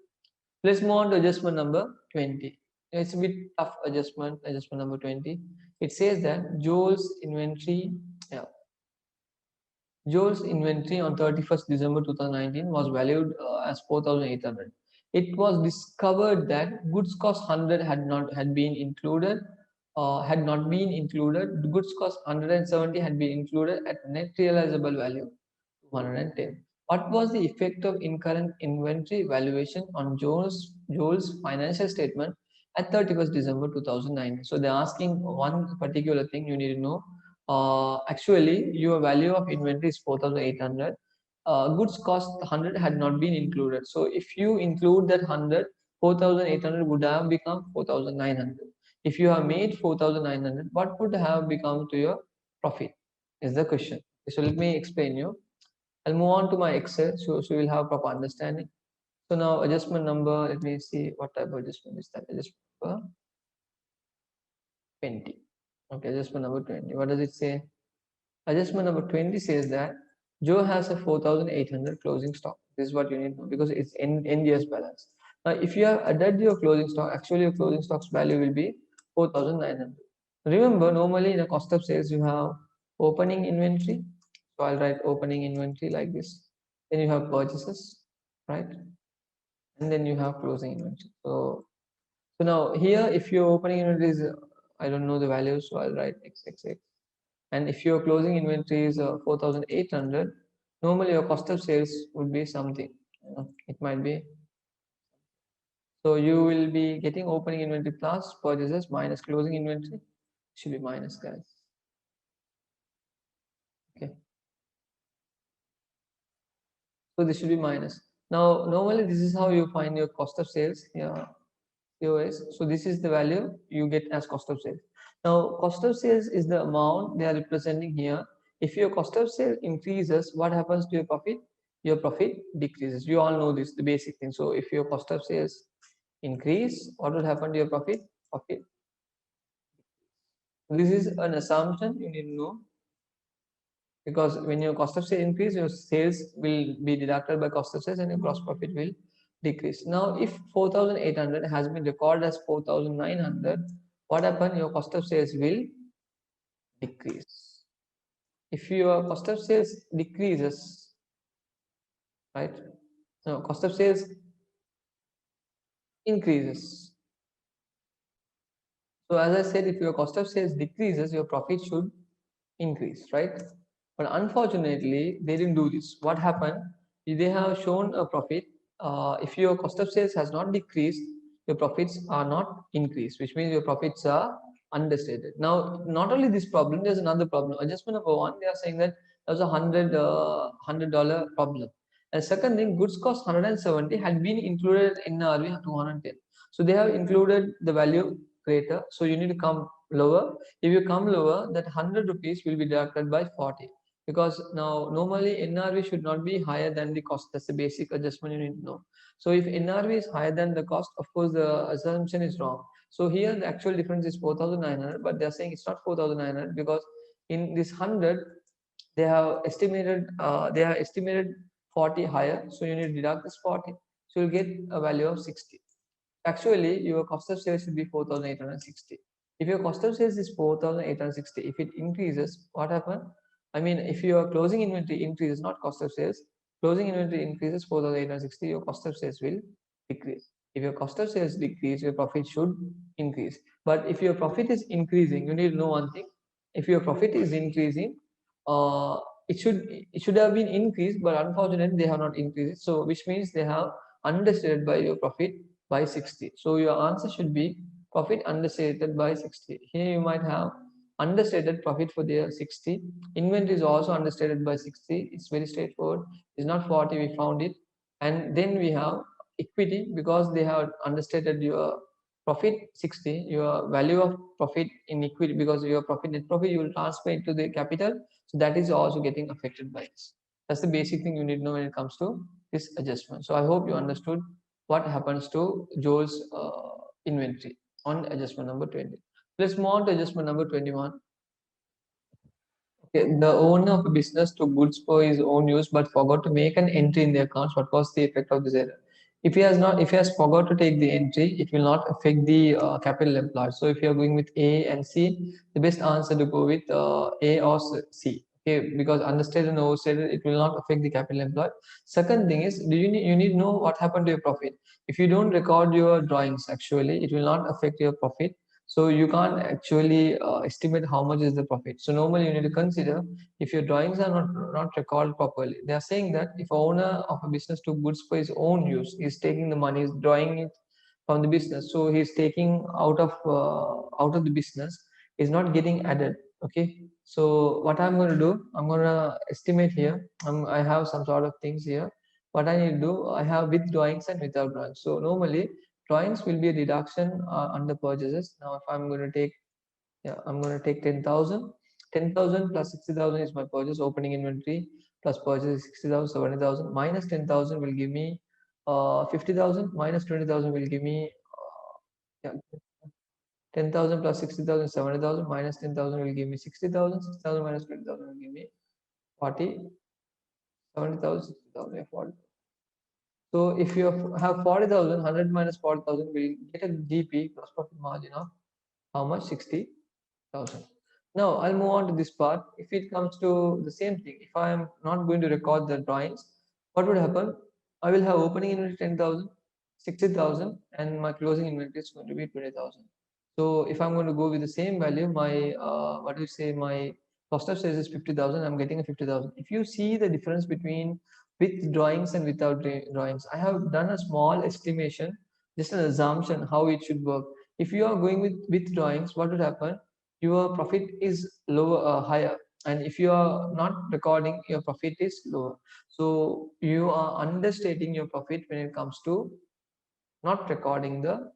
Let's move on to adjustment number 20. It's a bit tough adjustment, adjustment number 20. It says that Joel's inventory, yeah, Joel's inventory on 31st December 2019 was valued as 4,800. It was discovered that goods cost 100 had been included, had not been included. The goods cost 170 had been included at net realizable value 210. What was the effect of incurrent inventory valuation on Joel's financial statement at 31st December 2009? So they're asking one particular thing you need to know. Actually, your value of inventory is 4,800. Goods cost 100 had not been included. So if you include that 100, 4,800 would have become 4,900. If you have made 4,900, what would have become to your profit? Is the question. So let me explain you. I'll move on to my Excel so you'll have proper understanding. So now adjustment number, let me see what type of adjustment is that. Adjustment number 20. Okay, adjustment number 20. What does it say? Adjustment number 20 says that Joe has a 4,800 closing stock. This is what you need to know because it's NDS balance. Now, if you have added your closing stock, actually your closing stock's value will be 4,900. Remember, normally in a cost of sales, you have opening inventory. So I'll write opening inventory like this. Then you have purchases, right? And then you have closing inventory. So now here, if your opening inventory is, I don't know the value, so I'll write XXX. And if your closing inventory is 4,800, normally your cost of sales would be something. It might be. So you will be getting opening inventory plus purchases minus closing inventory. Should be minus, guys. Okay. So this should be minus. Now, normally this is how you find your cost of sales. Yeah. COS. So this is the value you get as cost of sales. Now, cost of sales is the amount they are representing here. If your cost of sales increases, what happens to your profit? Your profit decreases. You all know this, the basic thing. So if your cost of sales increase, what will happen to your profit? Profit. This is an assumption you need to know because when your cost of sales increase, your sales will be deducted by cost of sales and your gross profit will decrease. Now, if 4,800 has been recorded as 4,900, what happens? Your cost of sales will decrease. If your cost of sales decreases, right? No, cost of sales increases. So as I said, if your cost of sales decreases, your profit should increase, right? But unfortunately, they didn't do this. What happened? They have shown a profit. If your cost of sales has not decreased, your profits are not increased, which means your profits are understated. Now, not only this problem, there's another problem. Adjustment number one, they are saying that there's a $100 problem. And second thing, goods cost 170 had been included in RV 210. So they have included the value greater. So you need to come lower. If you come lower, that 100 rupees will be deducted by 40 because now normally NRV should not be higher than the cost. That's the basic adjustment you need to know. So if NRV is higher than the cost, of course the assumption is wrong. So here the actual difference is 4,900, but they're saying it's not 4,900 because in this 100 they have estimated 40 higher. So you need to deduct this 40. So you'll get a value of 60. Actually, your cost of sales should be 4,860. If your cost of sales is 4,860, if it increases, what happens? I mean, if your closing inventory increases, not cost of sales, closing inventory increases 4,860, your cost of sales will decrease. If your cost of sales decrease, your profit should increase. But if your profit is increasing, you need to know one thing. If your profit is increasing, uh, it should have been increased, but unfortunately they have not increased. So which means they have understated by your profit by 60. So your answer should be profit understated by 60. Here you might have understated profit for the 60. Inventory is also understated by 60. It's very straightforward. It's not 40, we found it. And then we have equity because they have understated your profit 60, your value of profit in equity, because your profit net profit you will transfer into the capital, so that is also getting affected by this. That's the basic thing you need to know when it comes to this adjustment. So I hope you understood what happens to Joel's inventory on adjustment number 20. Let's move on to adjustment number 21. Okay, the owner of a business took goods for his own use but forgot to make an entry in the accounts. What was the effect of this error? If he has forgot to take the entry, it will not affect the capital employed. So if you are going with A and C, the best answer to go with A or C. Okay, because understated and overstated, it will not affect the capital employed. Second thing is, you need to know what happened to your profit. If you don't record your drawings, actually, it will not affect your profit, so you can't actually estimate how much is the profit. So normally you need to consider, if your drawings are not recorded properly, they are saying that if owner of a business took goods for his own use, he's taking the money, he's drawing it from the business, so he's taking out of the business, is not getting added. Okay, so what I'm going to do, I'm going to estimate here. I have some sort of things here. What I need to do, I have with drawings and without drawings. So normally drawings will be a deduction under purchases. Now if I'm going to take, yeah, I'm going to take 10,000. 10,000 plus 60,000 is my purchase opening inventory, plus purchase is 60,000, 70,000, minus 10,000 will give me 50,000, minus 20,000 will give me yeah, 10,000 plus 60,000, 70,000, minus 10,000 will give me 60,000, 60,000 minus 20,000 will give me 40, 70,000, 60,000, yeah, 40. So if you have 40,000, 100 minus 40,000 will get a GP, gross profit margin, of how much? 60,000. Now I'll move on to this part. If it comes to the same thing, if I am not going to record the drawings, what would happen? I will have opening inventory 10,000, 60,000, and my closing inventory is going to be 20,000. So if I'm going to go with the same value, my what do you say, my cost of sales is 50,000. I'm getting a 50,000. If you see the difference between with drawings and without drawings, I have done a small estimation, just an assumption how it should work. If you are going with drawings, what would happen? Your profit is lower, higher, and if you are not recording, your profit is lower. So you are understating your profit when it comes to not recording the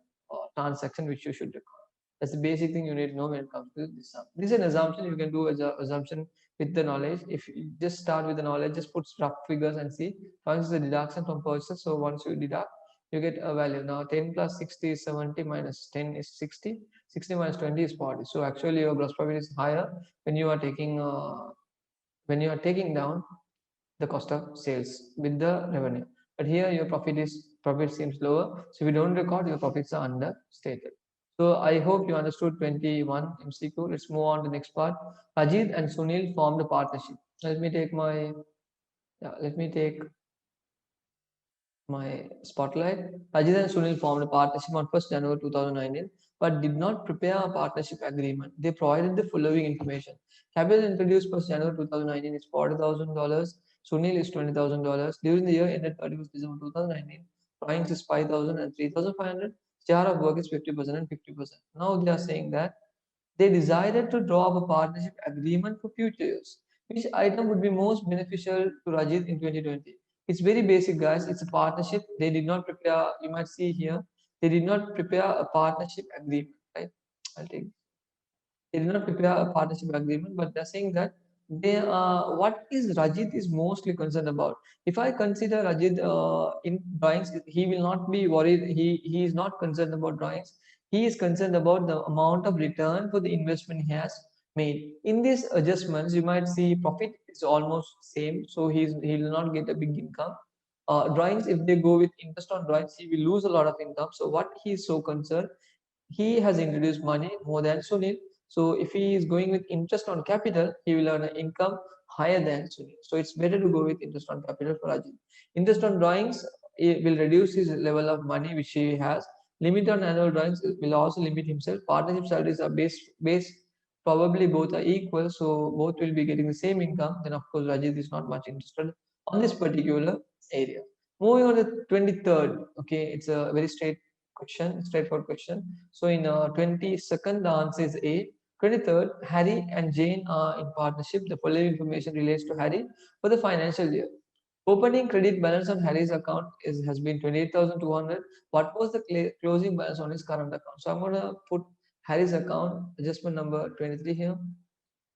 transaction which you should record. That's the basic thing you need to know when it comes to this sum. This is an assumption. You can do as an assumption with the knowledge. If you just start with the knowledge, just put rough figures and see. Once the deduction from purchases, so once you deduct, you get a value. Now 10 plus 60 is 70, minus 10 is 60. 60 minus 20 is 40. So actually your gross profit is higher when you are taking down the cost of sales with the revenue. But here your profit seems lower. So if you don't record, your profits are understated. So I hope you understood 21 MCQ. Let's move on to the next part. Ajit and Sunil formed a partnership. Let me take my spotlight. Ajit and Sunil formed a partnership on 1st January 2019, but did not prepare a partnership agreement. They provided the following information. Capital introduced 1st January 2019 is $40,000. Sunil is $20,000. During the year ended 31st December 2019, drawings is 5,000 and 3,500. Share of work is 50% and 50%. Now they are saying that they decided to draw up a partnership agreement for future years. Which item would be most beneficial to Rajit in 2020? It's very basic, guys. It's a partnership. They did not prepare, you might see here, they did not prepare a partnership agreement, right? I'll take, they did not prepare a partnership agreement, but they're saying that what is Rajit is mostly concerned about. If I consider Rajit in drawings, he will not be worried. He is not concerned about drawings. He is concerned about the amount of return for the investment he has made. In these adjustments, you might see profit is almost same, so he will not get a big income. Drawings, if they go with interest on drawings, he will lose a lot of income. So what he is so concerned, he has introduced money more than Sunil. So if he is going with interest on capital, he will earn an income higher than Sunil. So it's better to go with interest on capital for Ajit. Interest on drawings, it will reduce his level of money which he has. Limit on annual drawings will also limit himself. Partnership salaries are based probably both are equal, so both will be getting the same income. Then of course Rajit is not much interested on this particular area. Moving on to the 23rd. Okay, it's a very straightforward question. So in 22nd, the answer is A. 23rd, Harry and Jane are in partnership. The following information relates to Harry for the financial year. Opening credit balance on Harry's account has been 28,200. What was the closing balance on his current account? So I'm going to put Harry's account adjustment number 23 here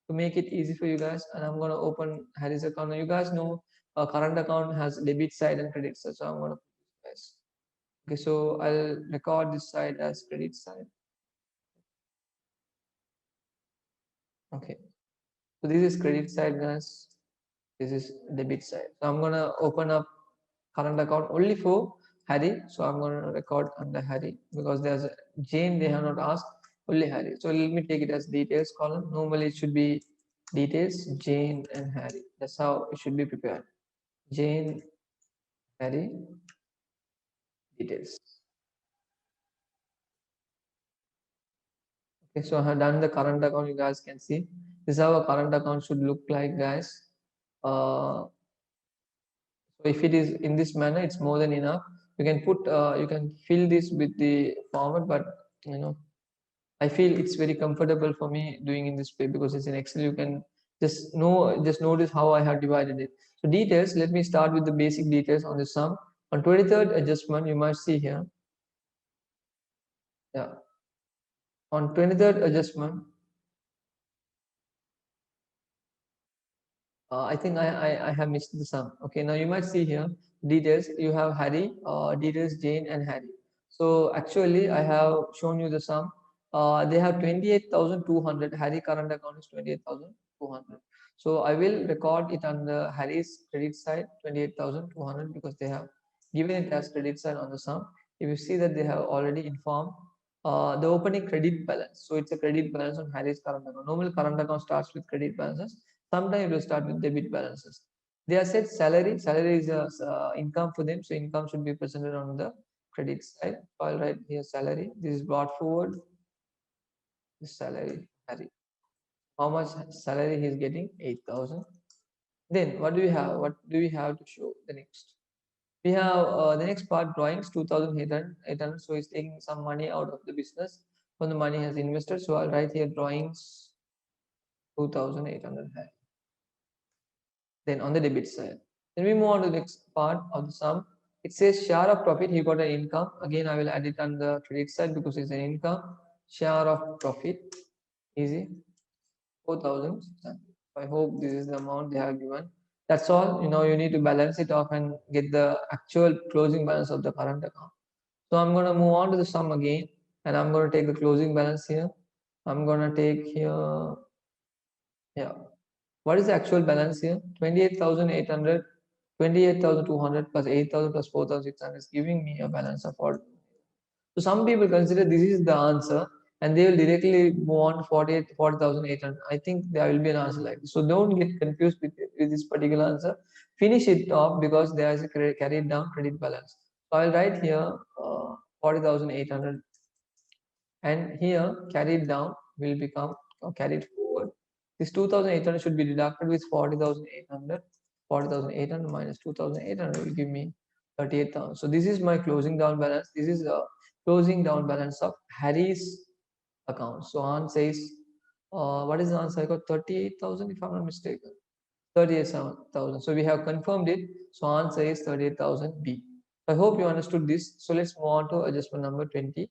to make it easy for you guys. And I'm going to open Harry's account. Now you guys know a current account has debit side and credit side. So I'm going to put this guys. Okay, so I'll record this side as credit side. Okay, so this is credit side, guys. This is debit side. So I'm going to open up current account only for Harry. So I'm going to record under Harry because there's a Jane they have not asked, only Harry. So let me take it as details column. Normally it should be details, Jane and Harry. That's how it should be prepared. Jane, Harry, details. Okay, so I have done the current account. You guys can see this is how a current account should look like, guys. So if it is in this manner, it's more than enough. You can put, you can fill this with the format, but you know, I feel it's very comfortable for me doing in this way because it's in Excel. You can just notice how I have divided it. So details, let me start with the basic details on the sum. On 23rd adjustment, you might see here. Yeah. On 23rd adjustment, I think I have missed the sum. Okay, now you might see here details. You have Harry, details Jane and Harry. So actually, I have shown you the sum. They have 28,200. Harry current account is 28,200. So I will record it under Harry's credit side 28,200 because they have given it as credit side on the sum. If you see that they have already informed the opening credit balance. So it's a credit balance on Harry's current account. Normal current account starts with credit balances. Sometimes it will start with debit balances. They are said salary. Salary is a income for them. So income should be presented on the credit side. I'll write here salary. This is brought forward. This salary. Harry. How much salary he is getting? 8,000. Then what do we have? What do we have to show the next? We have the next part drawings 2,800. So he's taking some money out of the business when the money has invested. So I'll write here drawings 2,800. Then on the debit side, then we move on to the next part of the sum. It says share of profit. He got an income. Again, I will add it on the credit side because it's an income. Share of profit, easy, 4,000. I hope this is the amount they have given. That's all. You know, you need to balance it off and get the actual closing balance of the current account. So I'm going to move on to the sum again, and I'm going to take the closing balance here. I'm going to take here, yeah. What is the actual balance here? 28,800, 28,200 plus 8,000 plus 4,600 is giving me a balance of 40. So some people consider this is the answer and they will directly move on to 40,800. I think there will be an answer like this. So don't get confused with this particular answer. Finish it off because there is a carried down credit balance. So I'll write here 40,800 and here carried down will become carried forward. This 2,800 should be deducted with 40,800. 40,800 minus 2,800 will give me 38,000. So this is my closing down balance. This is a closing down balance of Harry's account. So An says, what is the answer? I got 38,000 if I'm not mistaken. 38,000. So we have confirmed it. So answer is 38,000 B. I hope you understood this. So let's move on to adjustment number 20.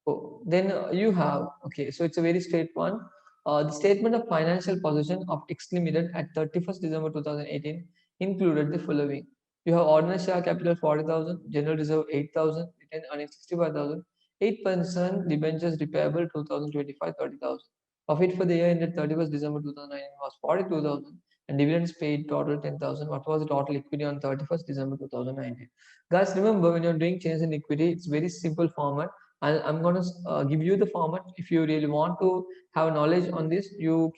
Oh, then you have, okay, so it's a very straight one. The statement of financial position of X Limited at 31st December 2018 included the following. You have ordinary share capital 40,000, general reserve 8,000, retained earnings 65,000, 8% debentures repayable 2025 30,000. Profit for the year ended 31st December 2019 was 42,000 and dividends paid total 10,000. What was the total equity on 31st December 2019? Guys, remember when you're doing change in equity, it's very simple format. I'm going to give you the format. If you really want to have knowledge on this, you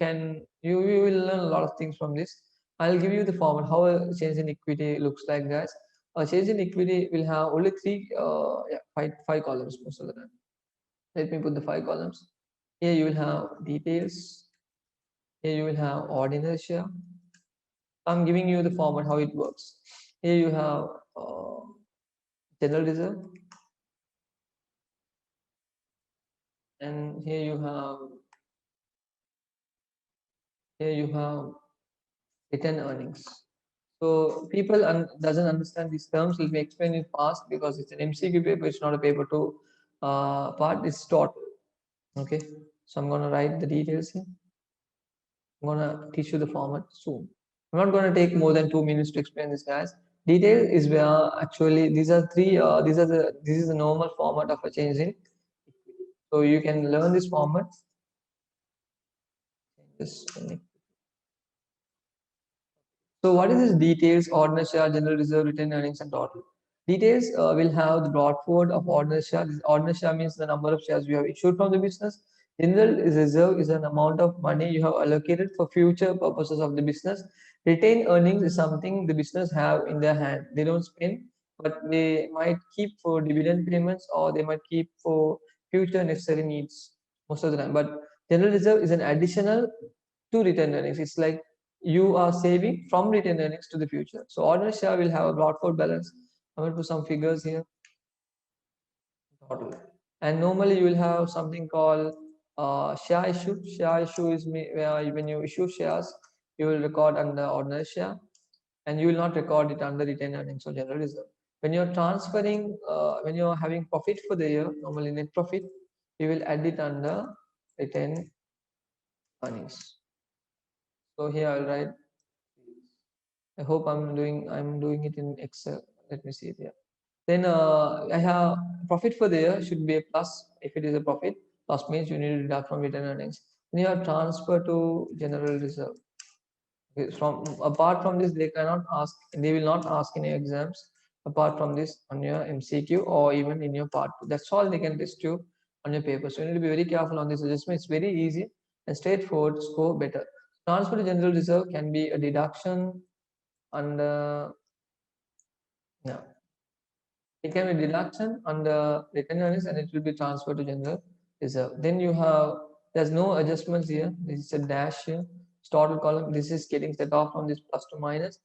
will learn a lot of things from this. I'll give you the format how a change in equity looks like, guys. A change in equity will have only five columns most of the time. Let me put the five columns. Here you will have details. Here you will have ordinary share. I'm giving you the format how it works. Here you have general reserve, and here you have retained earnings. So people doesn't understand these terms. Let me explain it fast because it's an MCQ paper. It's not a paper two part. It's total. Okay. So I'm gonna write the details here. I'm gonna teach you the format soon. I'm not gonna take more than 2 minutes to explain this, guys. Detail is where actually these are three. This is the normal format of a change in equity. So you can learn this format. Just so what is this details, ordinary share, general reserve, retained earnings, and total? Details will have the broad forward of ordinary share. This ordinary share means the number of shares you have issued from the business. General reserve is an amount of money you have allocated for future purposes of the business. Retained earnings is something the business have in their hand. They don't spend, but they might keep for dividend payments or they might keep for future necessary needs most of the time. But general reserve is an additional to retained earnings. It's like you are saving from retained earnings to the future. So ordinary share will have a broad forward balance. I'm going to put some figures here. Total. And normally you will have something called share issue. Share issue is where when you issue shares, you will record under ordinary share, and you will not record it under retained earnings or general reserve. When you're transferring, when you're having profit for the year, normally net profit, you will add it under retained earnings. So here I'll write. I hope I'm doing it in Excel. Let me see it here. Then I have profit for the year should be a plus if it is a profit. Plus means you need to deduct from retained earnings. Then you have transfer to general reserve. Okay, from apart from this, they cannot ask. They will not ask in your exams. Apart from this, on your MCQ or even in your part two. That's all they can test you on your paper. So you need to be very careful on this adjustment. It's very easy and straightforward. Score better. Transfer to general reserve can be a deduction under yeah, it can be deduction under retained earnings and it will be transferred to general reserve. Then you have there's no adjustments here. This is a dash here. Total column. This is getting set off from this plus to minus.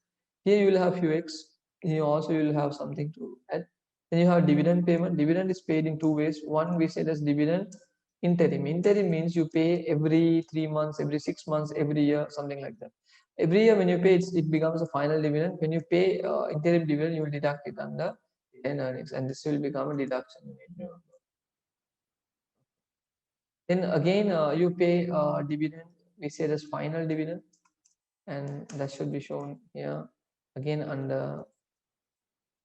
Here you will have few x. Here also you will have something to add. Then you have dividend payment. Dividend is paid in two ways. One we say as dividend interim. Interim means you pay every 3 months, every 6 months, every year, something like that. Every year when you pay, it becomes a final dividend. When you pay interim dividend, you will deduct it under retained earnings, and this will become a deduction. Then again, you pay dividend. We say as final dividend, and that should be shown here again under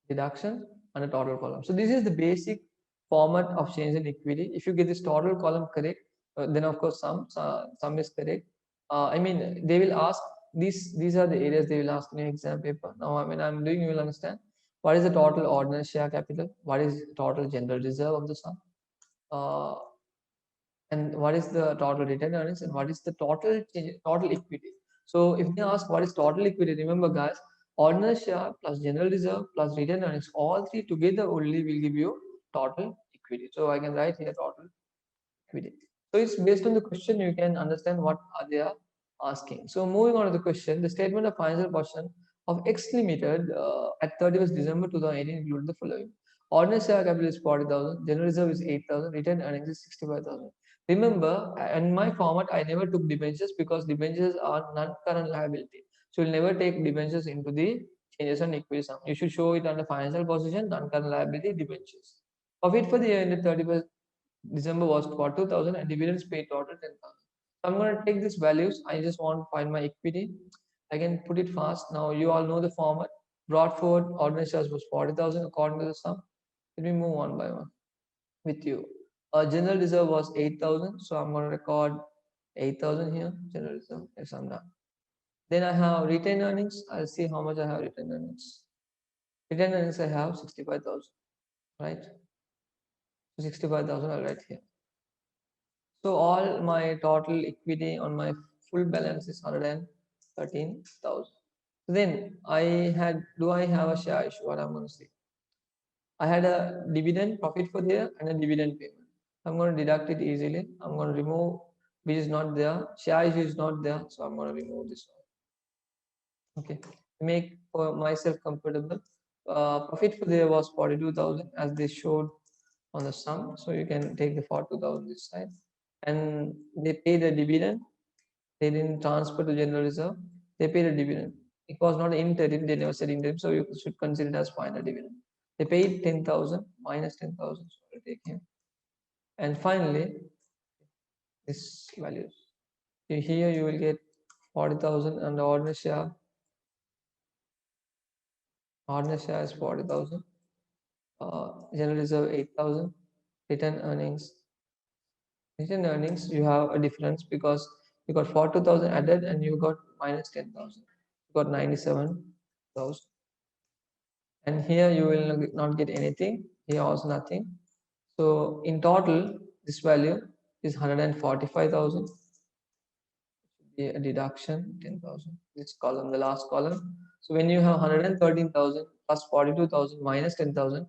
deduction and a total column. So this is the basic format of change in equity. If you get this total column correct, then of course sum is correct. I mean, they will ask these are the areas they will ask in your exam paper. Now, I mean, I'm doing, you will understand what is the total ordinary share capital, what is total general reserve of the sum, uh, and what is the total retained earnings, and what is the total equity. So if they ask what is total equity, remember guys, ordinary share plus general reserve plus retained earnings, all three together only will give you total equity. So I can write here total equity. So it's based on the question you can understand what are they are asking. So moving on to the question, the statement of financial position of X Limited at 31st December 2018 include the following. Ordinary share capital is 40,000, general reserve is 8,000, retained earnings is 65,000. Remember, in my format, I never took debentures because debentures are non-current liability. So you'll never take debentures into the changes on equity sum. You should show it under financial position, non-current liability, debentures. Profit for the year ended 31st December was 42,000 and dividends paid total 10,000. So I'm going to take these values. I just want to find my equity. I can put it fast. Now you all know the format. Brought forward ordinary shares was 40,000 according to the sum. Let me move one by one with you. General reserve was 8,000. So I'm going to record 8,000 here. General reserve. Yes, I'm done. Then I have retained earnings. I'll see how much I have retained earnings. Retained earnings I have 65,000. Right? 65,000 I'll write here. So all my total equity on my full balance is 113,000. Then do I have a share issue? What I'm going to say. I had a dividend profit for the year and a dividend payment. I'm going to deduct it easily. I'm going to remove which is not there. Share issue is not there. So I'm going to remove this one. Okay. Make for myself comfortable. Profit for the year was 42,000 as they showed on the sum. So you can take the 42,000 this side. And they pay the dividend. They didn't transfer to general reserve. They paid a dividend. It was not interim, they never said interim, so you should consider it as final dividend. They paid 10,000 minus 10,000, so we'll take him. And finally, this value. Here you will get 40,000 and the ordinary share. Ordinary share is 40,000. General reserve 8,000. Return earnings. Return earnings, you have a difference because you got 42,000 added and you got minus 10,000. You got 97,000. And here you will not get anything. Here also nothing. So in total, this value is 145,000. A deduction 10,000. This column, the last column. So when you have 113,000 plus 42,000 minus 10,000,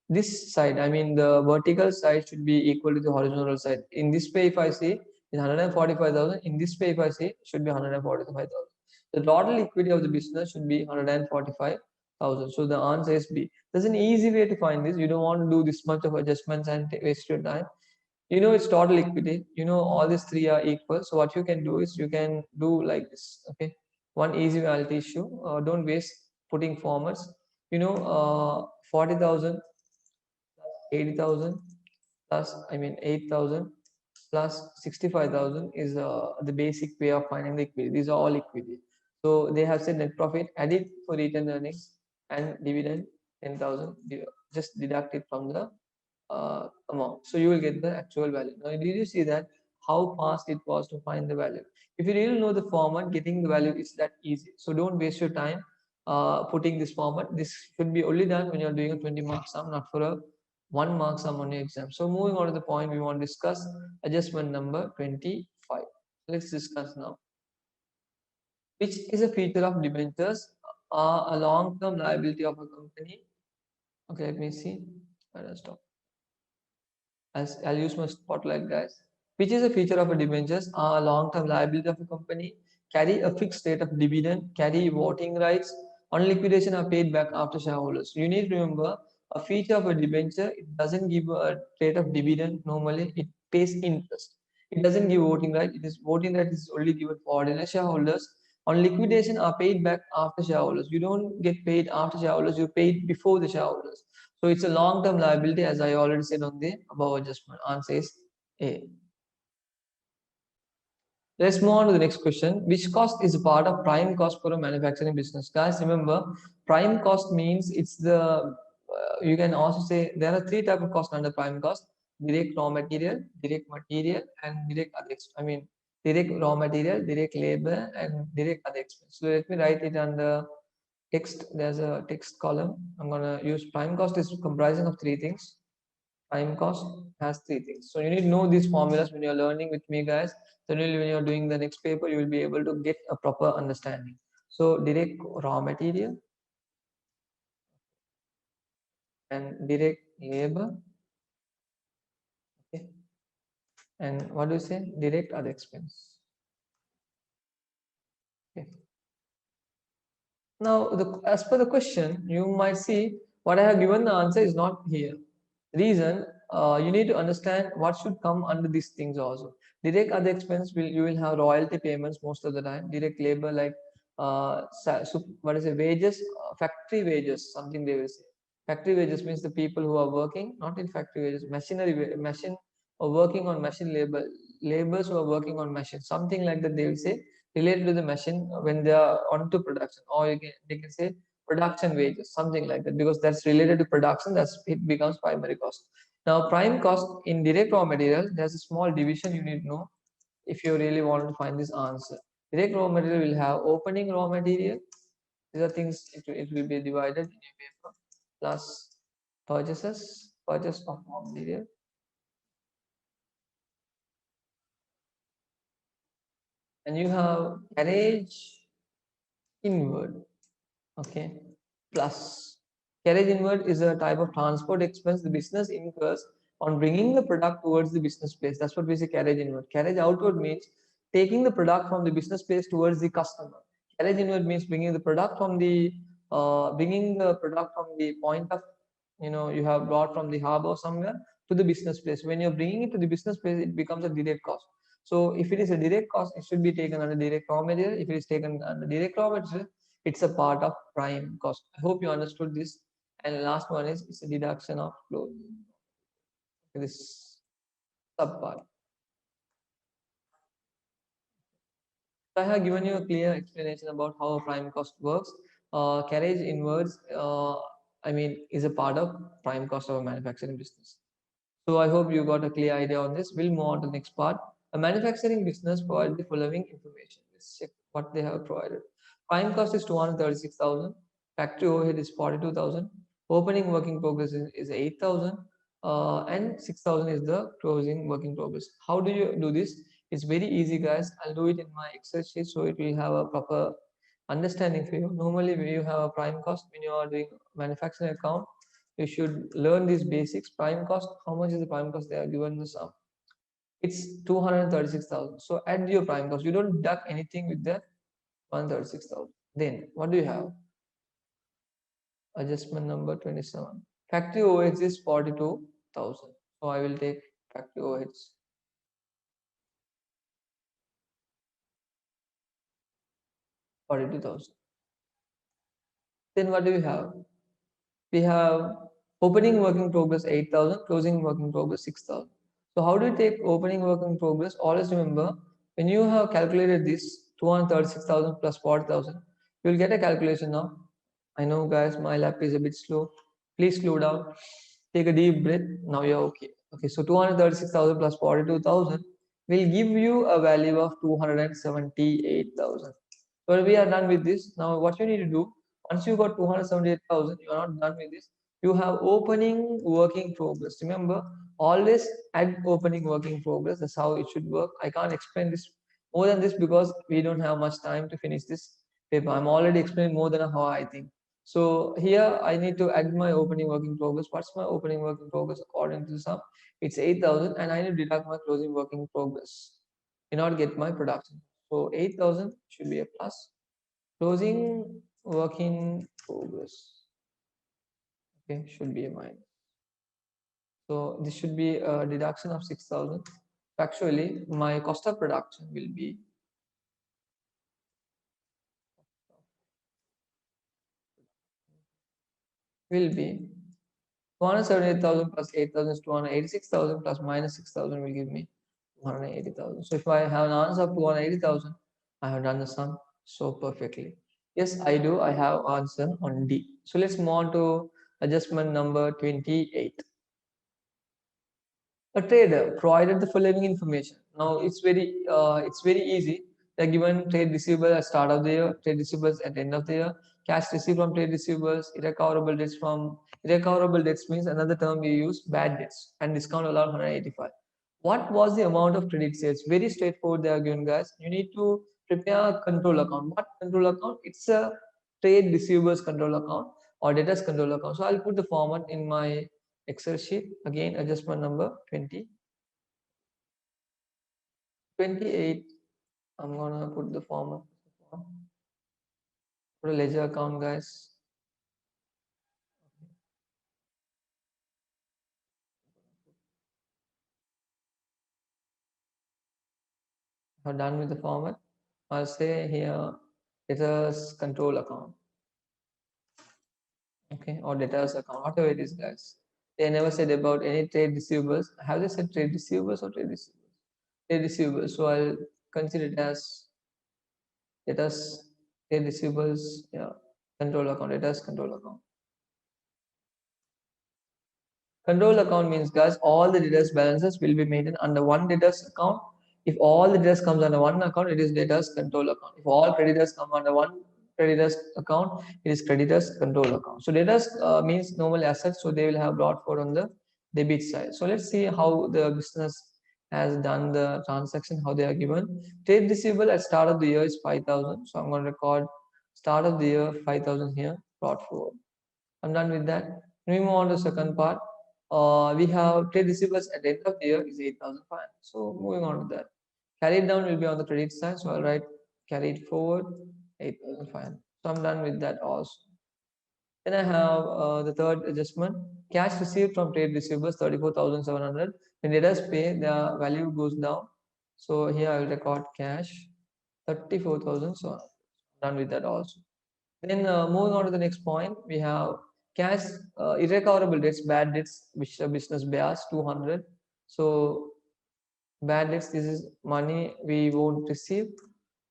this side, I mean the vertical side should be equal to the horizontal side. In this way, if I see is 145,000. In this way, if I see should be 145,000. The total equity of the business should be 145,000. So the answer is B. There's an easy way to find this. You don't want to do this much of adjustments and waste your time. You know it's total equity, you know all these three are equal, so what you can do is you can do like this. Okay, one easy reality issue, don't waste putting formats. 40,000 plus 80,000 plus, I mean 8,000 plus 65,000 is the basic way of finding the equity. These are all equity. So they have said net profit, add it for return earnings and dividend 10,000, just deduct it from the amount. So you will get the actual value. Now, did you see that how fast it was to find the value? If you really know the format, getting the value is that easy. So don't waste your time putting this format. This should be only done when you're doing a 20 mark sum, not for a 1 mark sum on your exam. So moving on to the point we want to discuss, adjustment number 25. Let's discuss now. Which is a feature of debentures, a long-term liability of a company. Okay, let me see. I'll stop. I'll use my spotlight, guys. Which is a feature of a debentures, a long-term liability of a company, carry a fixed rate of dividend, carry voting rights, on liquidation are paid back after shareholders. You need to remember, a feature of a debenture, it doesn't give a rate of dividend normally, it pays interest. It doesn't give voting right, it is voting right is only given for ordinary shareholders. On liquidation are paid back after shareholders. You don't get paid after shareholders, you paid before the shareholders. So it's a long-term liability, as I already said on the above adjustment. Answer is A. Let's move on to the next question. Which cost is a part of prime cost for a manufacturing business? Guys, remember, prime cost means it's the, you can also say there are three types of cost under prime cost: direct raw material, and direct other expense. I mean, direct raw material, direct labor, and direct other expense. So let me write it under text. There's a text column. I'm gonna use prime cost is comprising of three things. Prime cost has three things. So you need to know these formulas when you're learning with me, guys. Then when you're doing the next paper, you will be able to get a proper understanding. So direct raw material and direct labor. Okay. And what do you say? Direct other expense. Okay. Now, as per the question, you might see what I have given the answer is not here. Reason, you need to understand what should come under these things also. Direct other expense, you will have royalty payments most of the time. Direct labor, like what is it, wages, factory wages, something they will say. Factory wages means the people who are working, not in factory wages, machine or working on machine labor, laborers who are working on machine, something like that they will say, related to the machine when they are onto production, or they can say production wages, something like that, because that's related to production, that's it becomes primary cost. Now prime cost in direct raw material, there's a small division you need to know if you really want to find this answer. Direct raw material will have opening raw material, these are things it will be divided in your paper, plus purchase of raw material, and you have carriage inward. Okay, plus carriage inward is a type of transport expense the business incurs on bringing the product towards the business place. That's what we say carriage inward. Carriage outward means taking the product from the business place towards the customer. Carriage inward means bringing the product from the point of, you have brought from the harbor somewhere to the business place. When you're bringing it to the business place, it becomes a direct cost. So if it is a direct cost, it should be taken under direct raw material. If it is taken under direct raw material, It's a part of prime cost. I hope you understood this. And last one is it's a deduction of clothing. This subpart. So I have given you a clear explanation about how a prime cost works. Carriage inwards, is a part of prime cost of a manufacturing business. So I hope you got a clear idea on this. We'll move on to the next part. A manufacturing business provides the following information. Let's check what they have provided. Prime cost is 236,000. Factory overhead is 42,000. Opening working progress is 8,000. And 6,000 is the closing working progress. How do you do this? It's very easy, guys. I'll do it in my Excel sheet so it will have a proper understanding for you. Normally, when you have a prime cost, when you are doing manufacturing account, you should learn these basics. Prime cost, how much is the prime cost? They are given the sum. It's 236,000. So add your prime cost. You don't deduct anything with the 136,000. Then what do you have? Adjustment number 27. Factory overheads is 42,000. So I will take factory overheads 42,000. Then what do we have? We have opening work in progress 8,000, closing work in progress 6,000. So how do you take opening work in progress? Always remember, when you have calculated this 236,000 plus 40,000, you will get a calculation of, I know guys, my lap is a bit slow. Please slow down. Take a deep breath. Now you're okay. Okay, so 236,000 plus 42,000 will give you a value of 278,000. So we are done with this. Now what you need to do, once you got 278,000, you are not done with this. You have opening working progress. Remember, always add opening working progress. That's how it should work. I can't explain this more than this because we don't have much time to finish this paper. I'm already explaining more than how I think. So here I need to add my opening working progress. What's my opening working progress according to the sum? It's 8,000 and I need to deduct my closing working progress in order to get my production. So 8,000 should be a plus. Closing work in progress, okay, should be a minus. So this should be a deduction of 6,000. Actually, my cost of production will be 278,000 plus 8,000 is 286,000 plus minus 6,000 will give me 280,000. So if I have an answer of 280,000, I have done the sum so perfectly. Yes, I do. I have answer on D. So let's move on to adjustment number 28. A trader provided the following information. Now it's very easy. They're given trade receivable at start of the year, trade receivables at the end of the year, cash received from trade receivables, irrecoverable debts means another term we use, bad debts, and discount allowed 185. What was the amount of credit sales? Very straightforward they are given, guys. You need to prepare a control account. What control account? It's a trade receivables control account or debtors control account. So I'll put the format in my Excel sheet. Again, adjustment number 28. I'm gonna put the format. Put a ledger account, guys. I'm done with the format. I'll say here debtors control account. Okay, or debtors account, whatever it is, guys. They never said about any trade receivables. Have they said trade receivables or trade receivables? Trade receivables. So I'll consider it as debtors, trade receivables, yeah, control account, debtors control account. Control account means, guys, all the debtors balances will be maintained under one debtors account. If all the debtors comes under one account, it is debtors control account. If all creditors come under one creditors account, it is creditors control account. So debtors means normal assets, so they will have brought forward on the debit side. So let's see how the business has done the transaction, how they are given. Trade receivable at start of the year is 5,000. So I'm going to record start of the year 5,000 here, brought forward. I'm done with that. We move on to the second part. We have trade receivables at the end of the year is 8,500. So moving on to that. Carried down will be on the credit side. So I'll write carried forward 8,500. So I'm done with that also. Then I have the third adjustment. Cash received from trade receivables 34,700. When debtors pay, the value goes down. So here I will record cash 34,000. So I'm done with that also. Then moving on to the next point, we have cash irrecoverable debts, bad debts, which the business bears 200. So bad debts, this is money we won't receive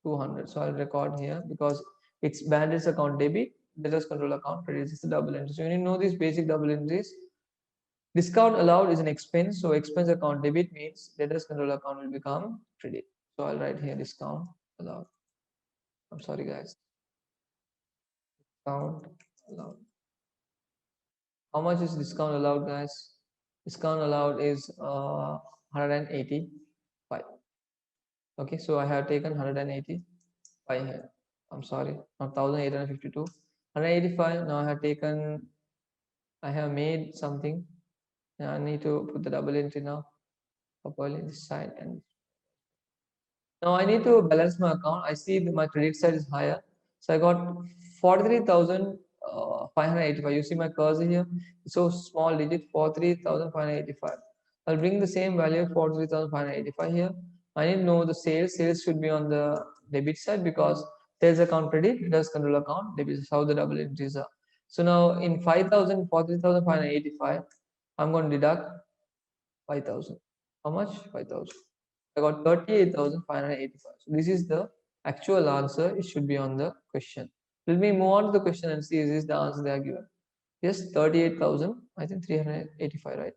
200. So I'll record here because it's bad debts account debit, debtors control account credit. This is the double entry. So you need to know these basic double entries. Discount allowed is an expense, so expense account debit means debtors control account will become credit. So I'll write here discount allowed. I'm sorry guys. Discount allowed. How much is discount allowed, guys? Discount allowed is 185. Okay, so I have taken 185 here. I'm sorry, not 1852. 185. Now I have taken. I have made something. Now I need to put the double entry now properly this side, and now I need to balance my account. I see that my credit side is higher. So I got 43,585. You see my cursor here? So small digit 43,585. I'll bring the same value 43,585 here. I need to know the sales. Sales should be on the debit side because sales account credit, does control account, debit is how the double entries are. So now in 5,000, 43,585, I'm going to deduct 5,000. How much? 5,000. I got 38,585. So this is the actual answer. It should be on the question. Let me move on to the question and see is this the answer they are given. Yes, 38,000. I think 385, right?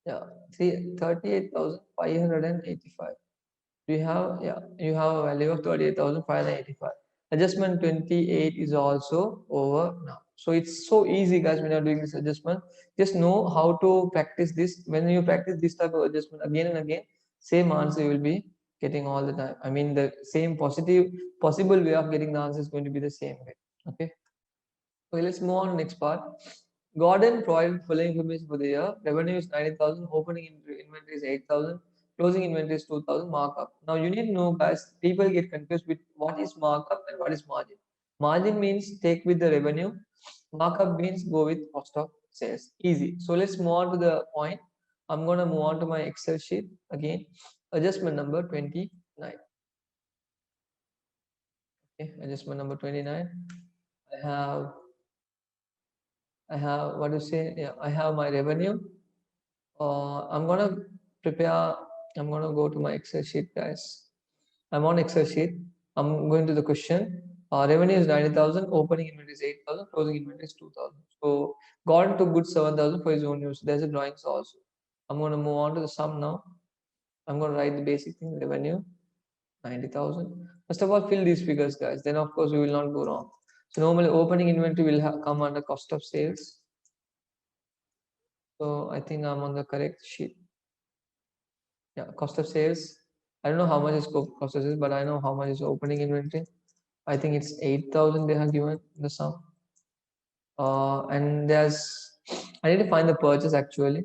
Yeah, 38,585. Do you have, yeah, you have a value of 38,585. Adjustment 28 is also over now. So it's so easy, guys, when you're doing this adjustment. Just know how to practice this. When you practice this type of adjustment again and again, same answer you will be getting all the time. I mean, the same possible way of getting the answer is going to be the same way. Okay. Okay, let's move on to the next part. Gordon provided following information for the year. Revenue is 90,000, opening inventory is 8,000, closing inventory is 2,000, markup. Now you need to know, guys, people get confused with what is markup and what is margin. Margin means take with the revenue. Markup means go with cost of sales. Easy. So let's move on to the point. I'm going to move on to my Excel sheet again. Adjustment number 29. Okay, adjustment number 29. I have what to say? Yeah, I have my revenue. I'm gonna prepare. I'm gonna go to my Excel sheet, guys. I'm on Excel sheet. I'm going to the question. Revenue is 90,000. Opening inventory is 8,000. Closing inventory is 2,000. So Gordon took good 7,000 for his own use. There's a drawings also. I'm gonna move on to the sum now. I'm gonna write the basic thing. Revenue 90,000. First of all, fill these figures, guys. Then of course we will not go wrong. So normally opening inventory will come under cost of sales. So I think I'm on the correct sheet. Yeah, cost of sales. I don't know how much is cost of sales, but I know how much is opening inventory. I think it's 8,000 they have given the sum. And there's, I need to find the purchase actually.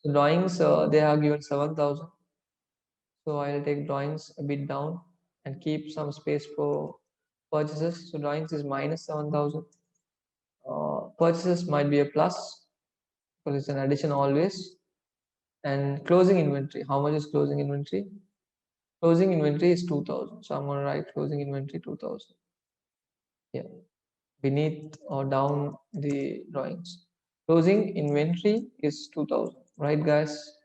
So drawings, they have given 7,000. So I'll take drawings a bit down and keep some space for purchases. So drawings is minus 7,000. Purchases might be a plus because it's an addition always. And closing inventory, how much is closing inventory? Closing inventory is 2,000. So I'm going to write closing inventory 2,000. Yeah, beneath or down the drawings. Closing inventory is 2,000, right, guys?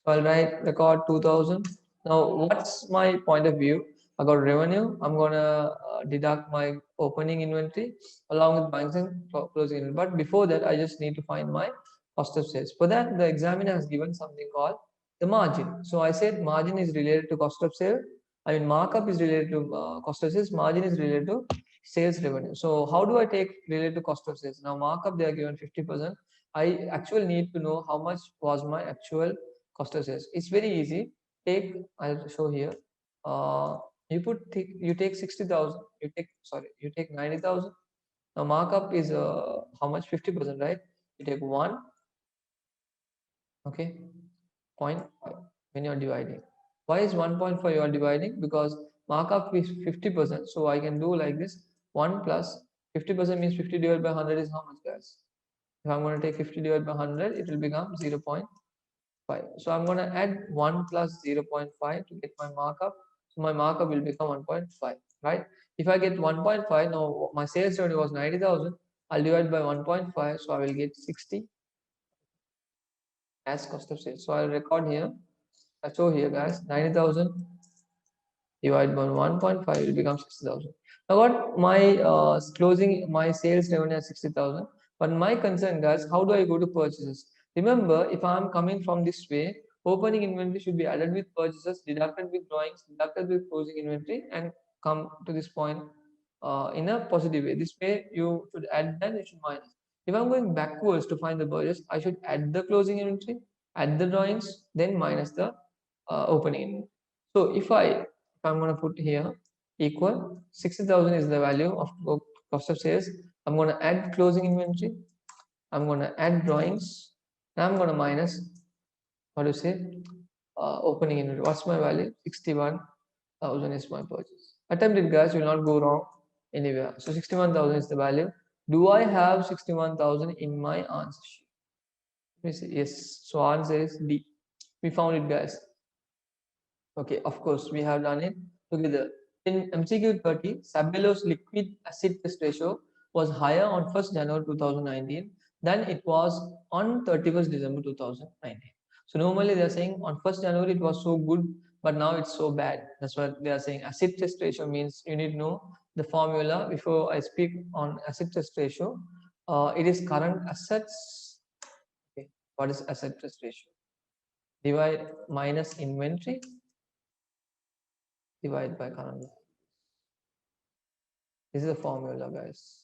So I'll write record 2,000. Now, what's my point of view? I got revenue. I'm going to deduct my opening inventory along with buying and closing inventory. But before that, I just need to find my cost of sales. For that, the examiner has given something called the margin. So I said margin is related to cost of sale. I mean, markup is related to cost of sales. Margin is related to sales revenue. So how do I take related to cost of sales? Now, markup, they are given 50%. I actually need to know how much was my actual cost of sales. It's very easy. Take, I'll show here. You take 60,000. You take 90,000. Now markup is how much? 50%, right? You take 1, okay, 0.5 when you're dividing. Why is 1.5 you are dividing? Because markup is 50%. So I can do like this. 1 plus 50% means 50 divided by 100 is how much, guys? If I'm going to take 50 divided by 100, it will become 0.5. So I'm going to add 1 plus 0.5 to get my markup. So my markup will become 1.5. right? If I get 1.5, now my sales revenue was 90,000, I'll divide by 1.5, so I will get 60 as cost of sales. So I'll record here. I show here, guys, 90,000 divided by 1.5 will become 60,000. Now what my closing my sales revenue at 60,000, but my concern, guys, how do I go to purchases? Remember, if I'm coming from this way, opening inventory should be added with purchases, deducted with drawings, deducted with closing inventory, and come to this point in a positive way. This way you should add, then you should minus. If I'm going backwards to find the purchase, I should add the closing inventory, add the drawings, then minus the opening inventory. So if I'm going to put here equal 60,000 is the value of cost of sales. I'm going to add closing inventory. I'm going to add drawings. And I'm going to minus, what do you say, opening inventory. What's my value? 61,000 is my purchase. Attempt it, guys. You will not go wrong anywhere. So 61,000 is the value. Do I have 61,000 in my answer sheet? Let me see. Yes. So answer is D. We found it, guys. Okay, of course, we have done it together. In MCQ 30, Sabelo's liquid acid test ratio was higher on 1st January 2019 than it was on 31st December 2019. So normally they are saying on 1st January it was so good, but now it's so bad. That's what they are saying. Acid test ratio means you need to know the formula. Before I speak on acid test ratio, it is current assets. Okay, what is acid test ratio? Divide minus inventory divide by current. This is the formula, guys.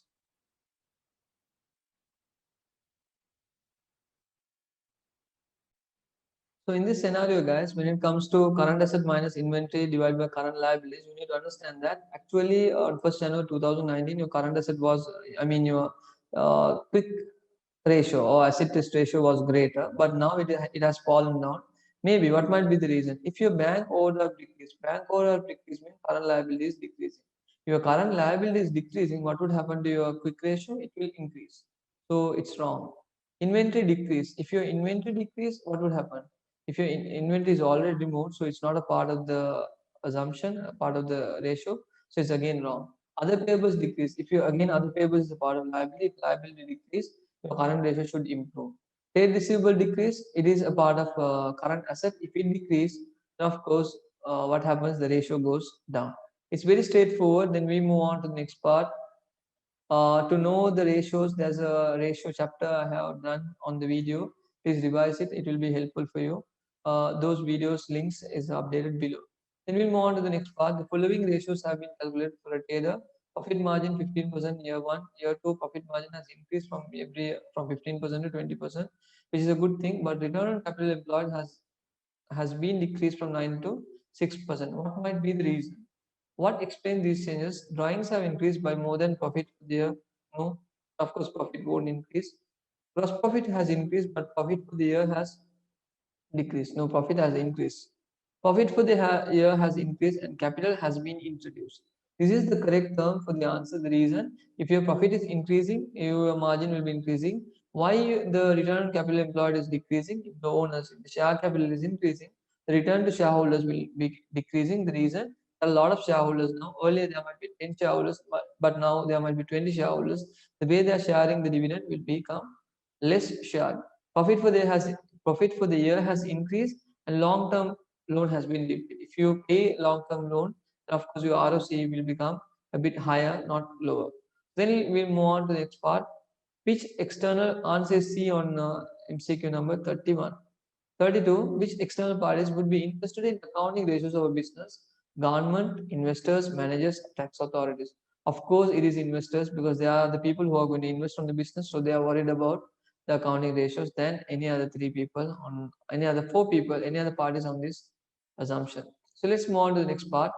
So in this scenario, guys, when it comes to current asset minus inventory divided by current liabilities, you need to understand that actually on 1st January 2019, your current asset was, I mean, your quick ratio or asset test ratio was greater, but now it has fallen down. Maybe what might be the reason? If your bank overdraft decrease, bank overdraft decrease means current liability is decreasing. Your current liability is decreasing, what would happen to your quick ratio? It will increase. So it's wrong. Inventory decrease. If your inventory decrease, what would happen? If your inventory is already removed, so it's not a part of the assumption, a part of the ratio, so it's again wrong. Other payables decrease. If you again other payables is a part of liability, if liability decrease, your current ratio should improve. Trade receivable decrease, it is a part of current asset. If it decrease, then of course, what happens? The ratio goes down. It's very straightforward. Then we move on to the next part. To know the ratios, there's a ratio chapter I have done on the video. Please revise it. It will be helpful for you. Those videos links is updated below. Then we'll move on to the next part. The following ratios have been calculated for a trader. Profit margin 15% year one. Year two, profit margin has increased from 15% to 20%, which is a good thing. But return on capital employed has been decreased from 9 to 6%. What might be the reason? What explains these changes? Drawings have increased by more than profit for the year. No, of course, profit won't increase. Gross profit has increased, but profit for the year has decreased. No, profit has increased. Profit for the year has increased and capital has been introduced. This is the correct term for the answer. The reason, if your profit is increasing, your margin will be increasing. Why the return on capital employed is decreasing? If the owners, the share capital is increasing, the return to shareholders will be decreasing. The reason, a lot of shareholders now. Earlier there might be 10 shareholders, but now there might be 20 shareholders. The way they are sharing the dividend will become less shared. Profit for the has profit for the year has increased and long-term loan has been lifted. If you pay long-term loan, of course your ROC will become a bit higher, not lower. Then we'll move on to the next part. Which external answer C on MCQ number 31. 32. Which external parties would be interested in accounting ratios of a business? Government, investors, managers, tax authorities. Of course, it is investors because they are the people who are going to invest on the business, so they are worried about the accounting ratios than any other three people on any other four people, any other parties on this assumption. So let's move on to the next part.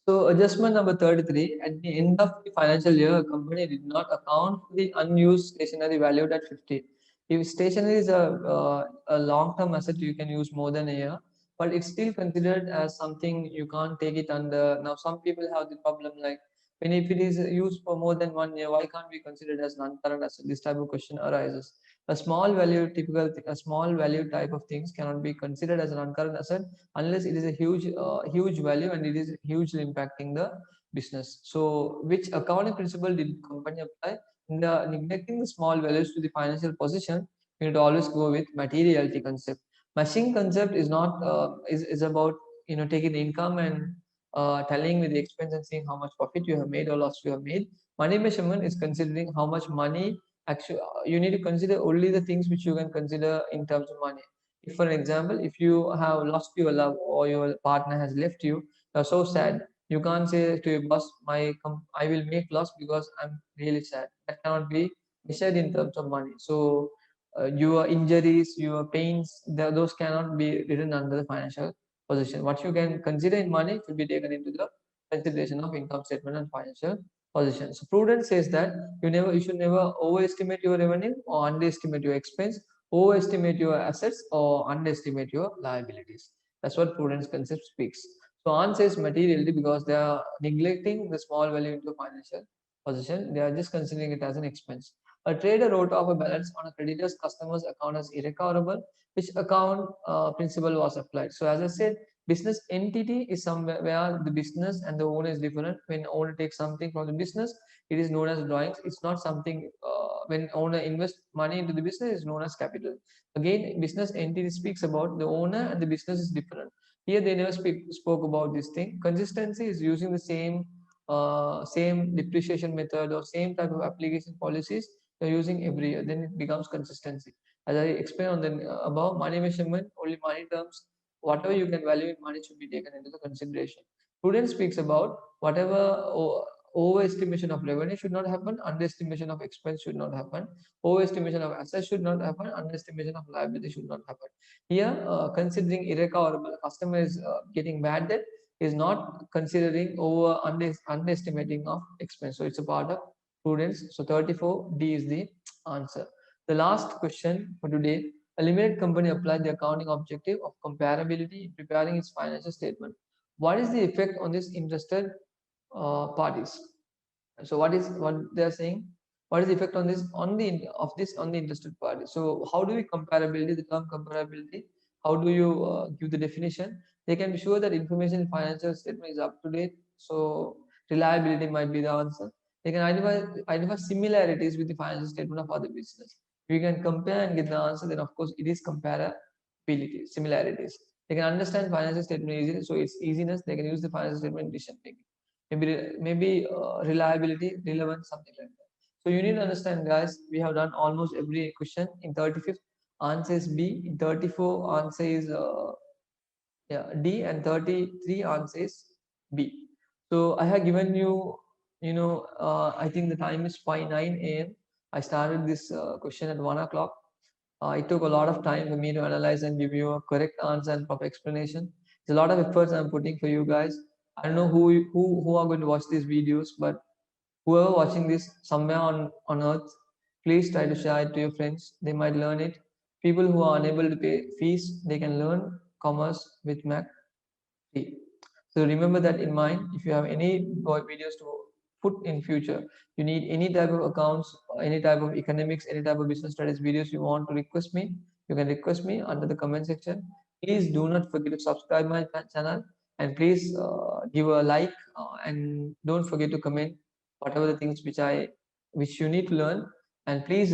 So adjustment number 33, at the end of the financial year, a company did not account for the unused stationery valued at 50. If stationery is a long-term asset, you can use more than a year, but it's still considered as something you can't take it under. Now, some people have the problem like, when if it is used for more than 1 year, why can't we consider it as non-current asset? This type of question arises. A small value a small value type of things cannot be considered as an uncurrent asset unless it is a huge value and it is hugely impacting the business. So which accounting principle did company apply? In the neglecting the small values to the financial position, you need to always go with materiality concept. Matching concept is not is about taking the income and telling with the expense and seeing how much profit you have made or loss you have made. Money measurement is considering how much money actually you need to consider only the things which you can consider in terms of money. If for example, if you have lost your love or your partner has left you, you're so sad. You can't say to your boss, I will make loss because I'm really sad. That cannot be measured in terms of money. So your injuries, your pains, those cannot be written under the financial position. What you can consider in money should be taken into the consideration of income statement and financial position. So prudence says that you should never overestimate your revenue or underestimate your expense, overestimate your assets or underestimate your liabilities. That's what prudence concept speaks. So answer is materiality because they are neglecting the small value into financial position. They are just considering it as an expense. A trader wrote off a balance on a creditor's customer's account as irrecoverable, which account principle was applied. So as I said, business entity is somewhere where the business and the owner is different. When owner takes something from the business, it is known as drawings. It's not something when owner invests money into the business is known as capital. Again, business entity speaks about the owner and the business is different. Here they never spoke about this thing. Consistency is using the same depreciation method or same type of application policies you're using every year. Then it becomes consistency. As I explained on the above, money measurement, only money terms, whatever you can value in money should be taken into the consideration. Prudence speaks about whatever overestimation of revenue should not happen, underestimation of expense should not happen, overestimation of assets should not happen, underestimation of liability should not happen. Here, considering irrecoverable, customer is getting bad debt, is not considering underestimating of expense. So it's a part of prudence. So 34D is the answer. The last question for today: a limited company applied the accounting objective of comparability in preparing its financial statement. What is the effect on this interested parties? So what they are saying? What is the effect on this on the interested party? So how do we comparability the term comparability? How do you give the definition? They can be sure that information in financial statement is up to date. So reliability might be the answer. They can identify similarities with the financial statement of other business. If you can compare and get the answer, then of course it is comparability, similarities. They can understand financial statement easily, so it's easiness. They can use the financial statement in decision making. Maybe reliability, relevance, something like that. So you need to understand, guys. We have done almost every question. In 35th, answer is B. In 34, answer is D, and 33 answer is B. So I have given you, I think the time is 5:09 a.m. I started this question at 1 o'clock. It took a lot of time for me to analyze and give you a correct answer and proper explanation. It's a lot of efforts I'm putting for you guys. I don't know who are going to watch these videos, but whoever watching this somewhere on earth, please try to share it to your friends. They might learn it. People who are unable to pay fees, they can learn commerce with Mac free. So remember that in mind. If you have any videos to put in future, you need any type of accounts, any type of economics, any type of business studies videos you want to request me, you can request me under the comment section. Please do not forget to subscribe my channel, and please give a like, and don't forget to comment whatever the things which you need to learn, and please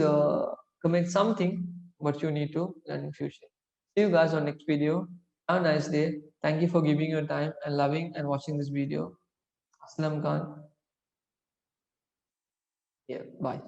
comment something what you need to learn in future. See you guys on next video. Have a nice day. Thank you for giving your time and loving and watching this video. Aslam Khan. Yeah, bye.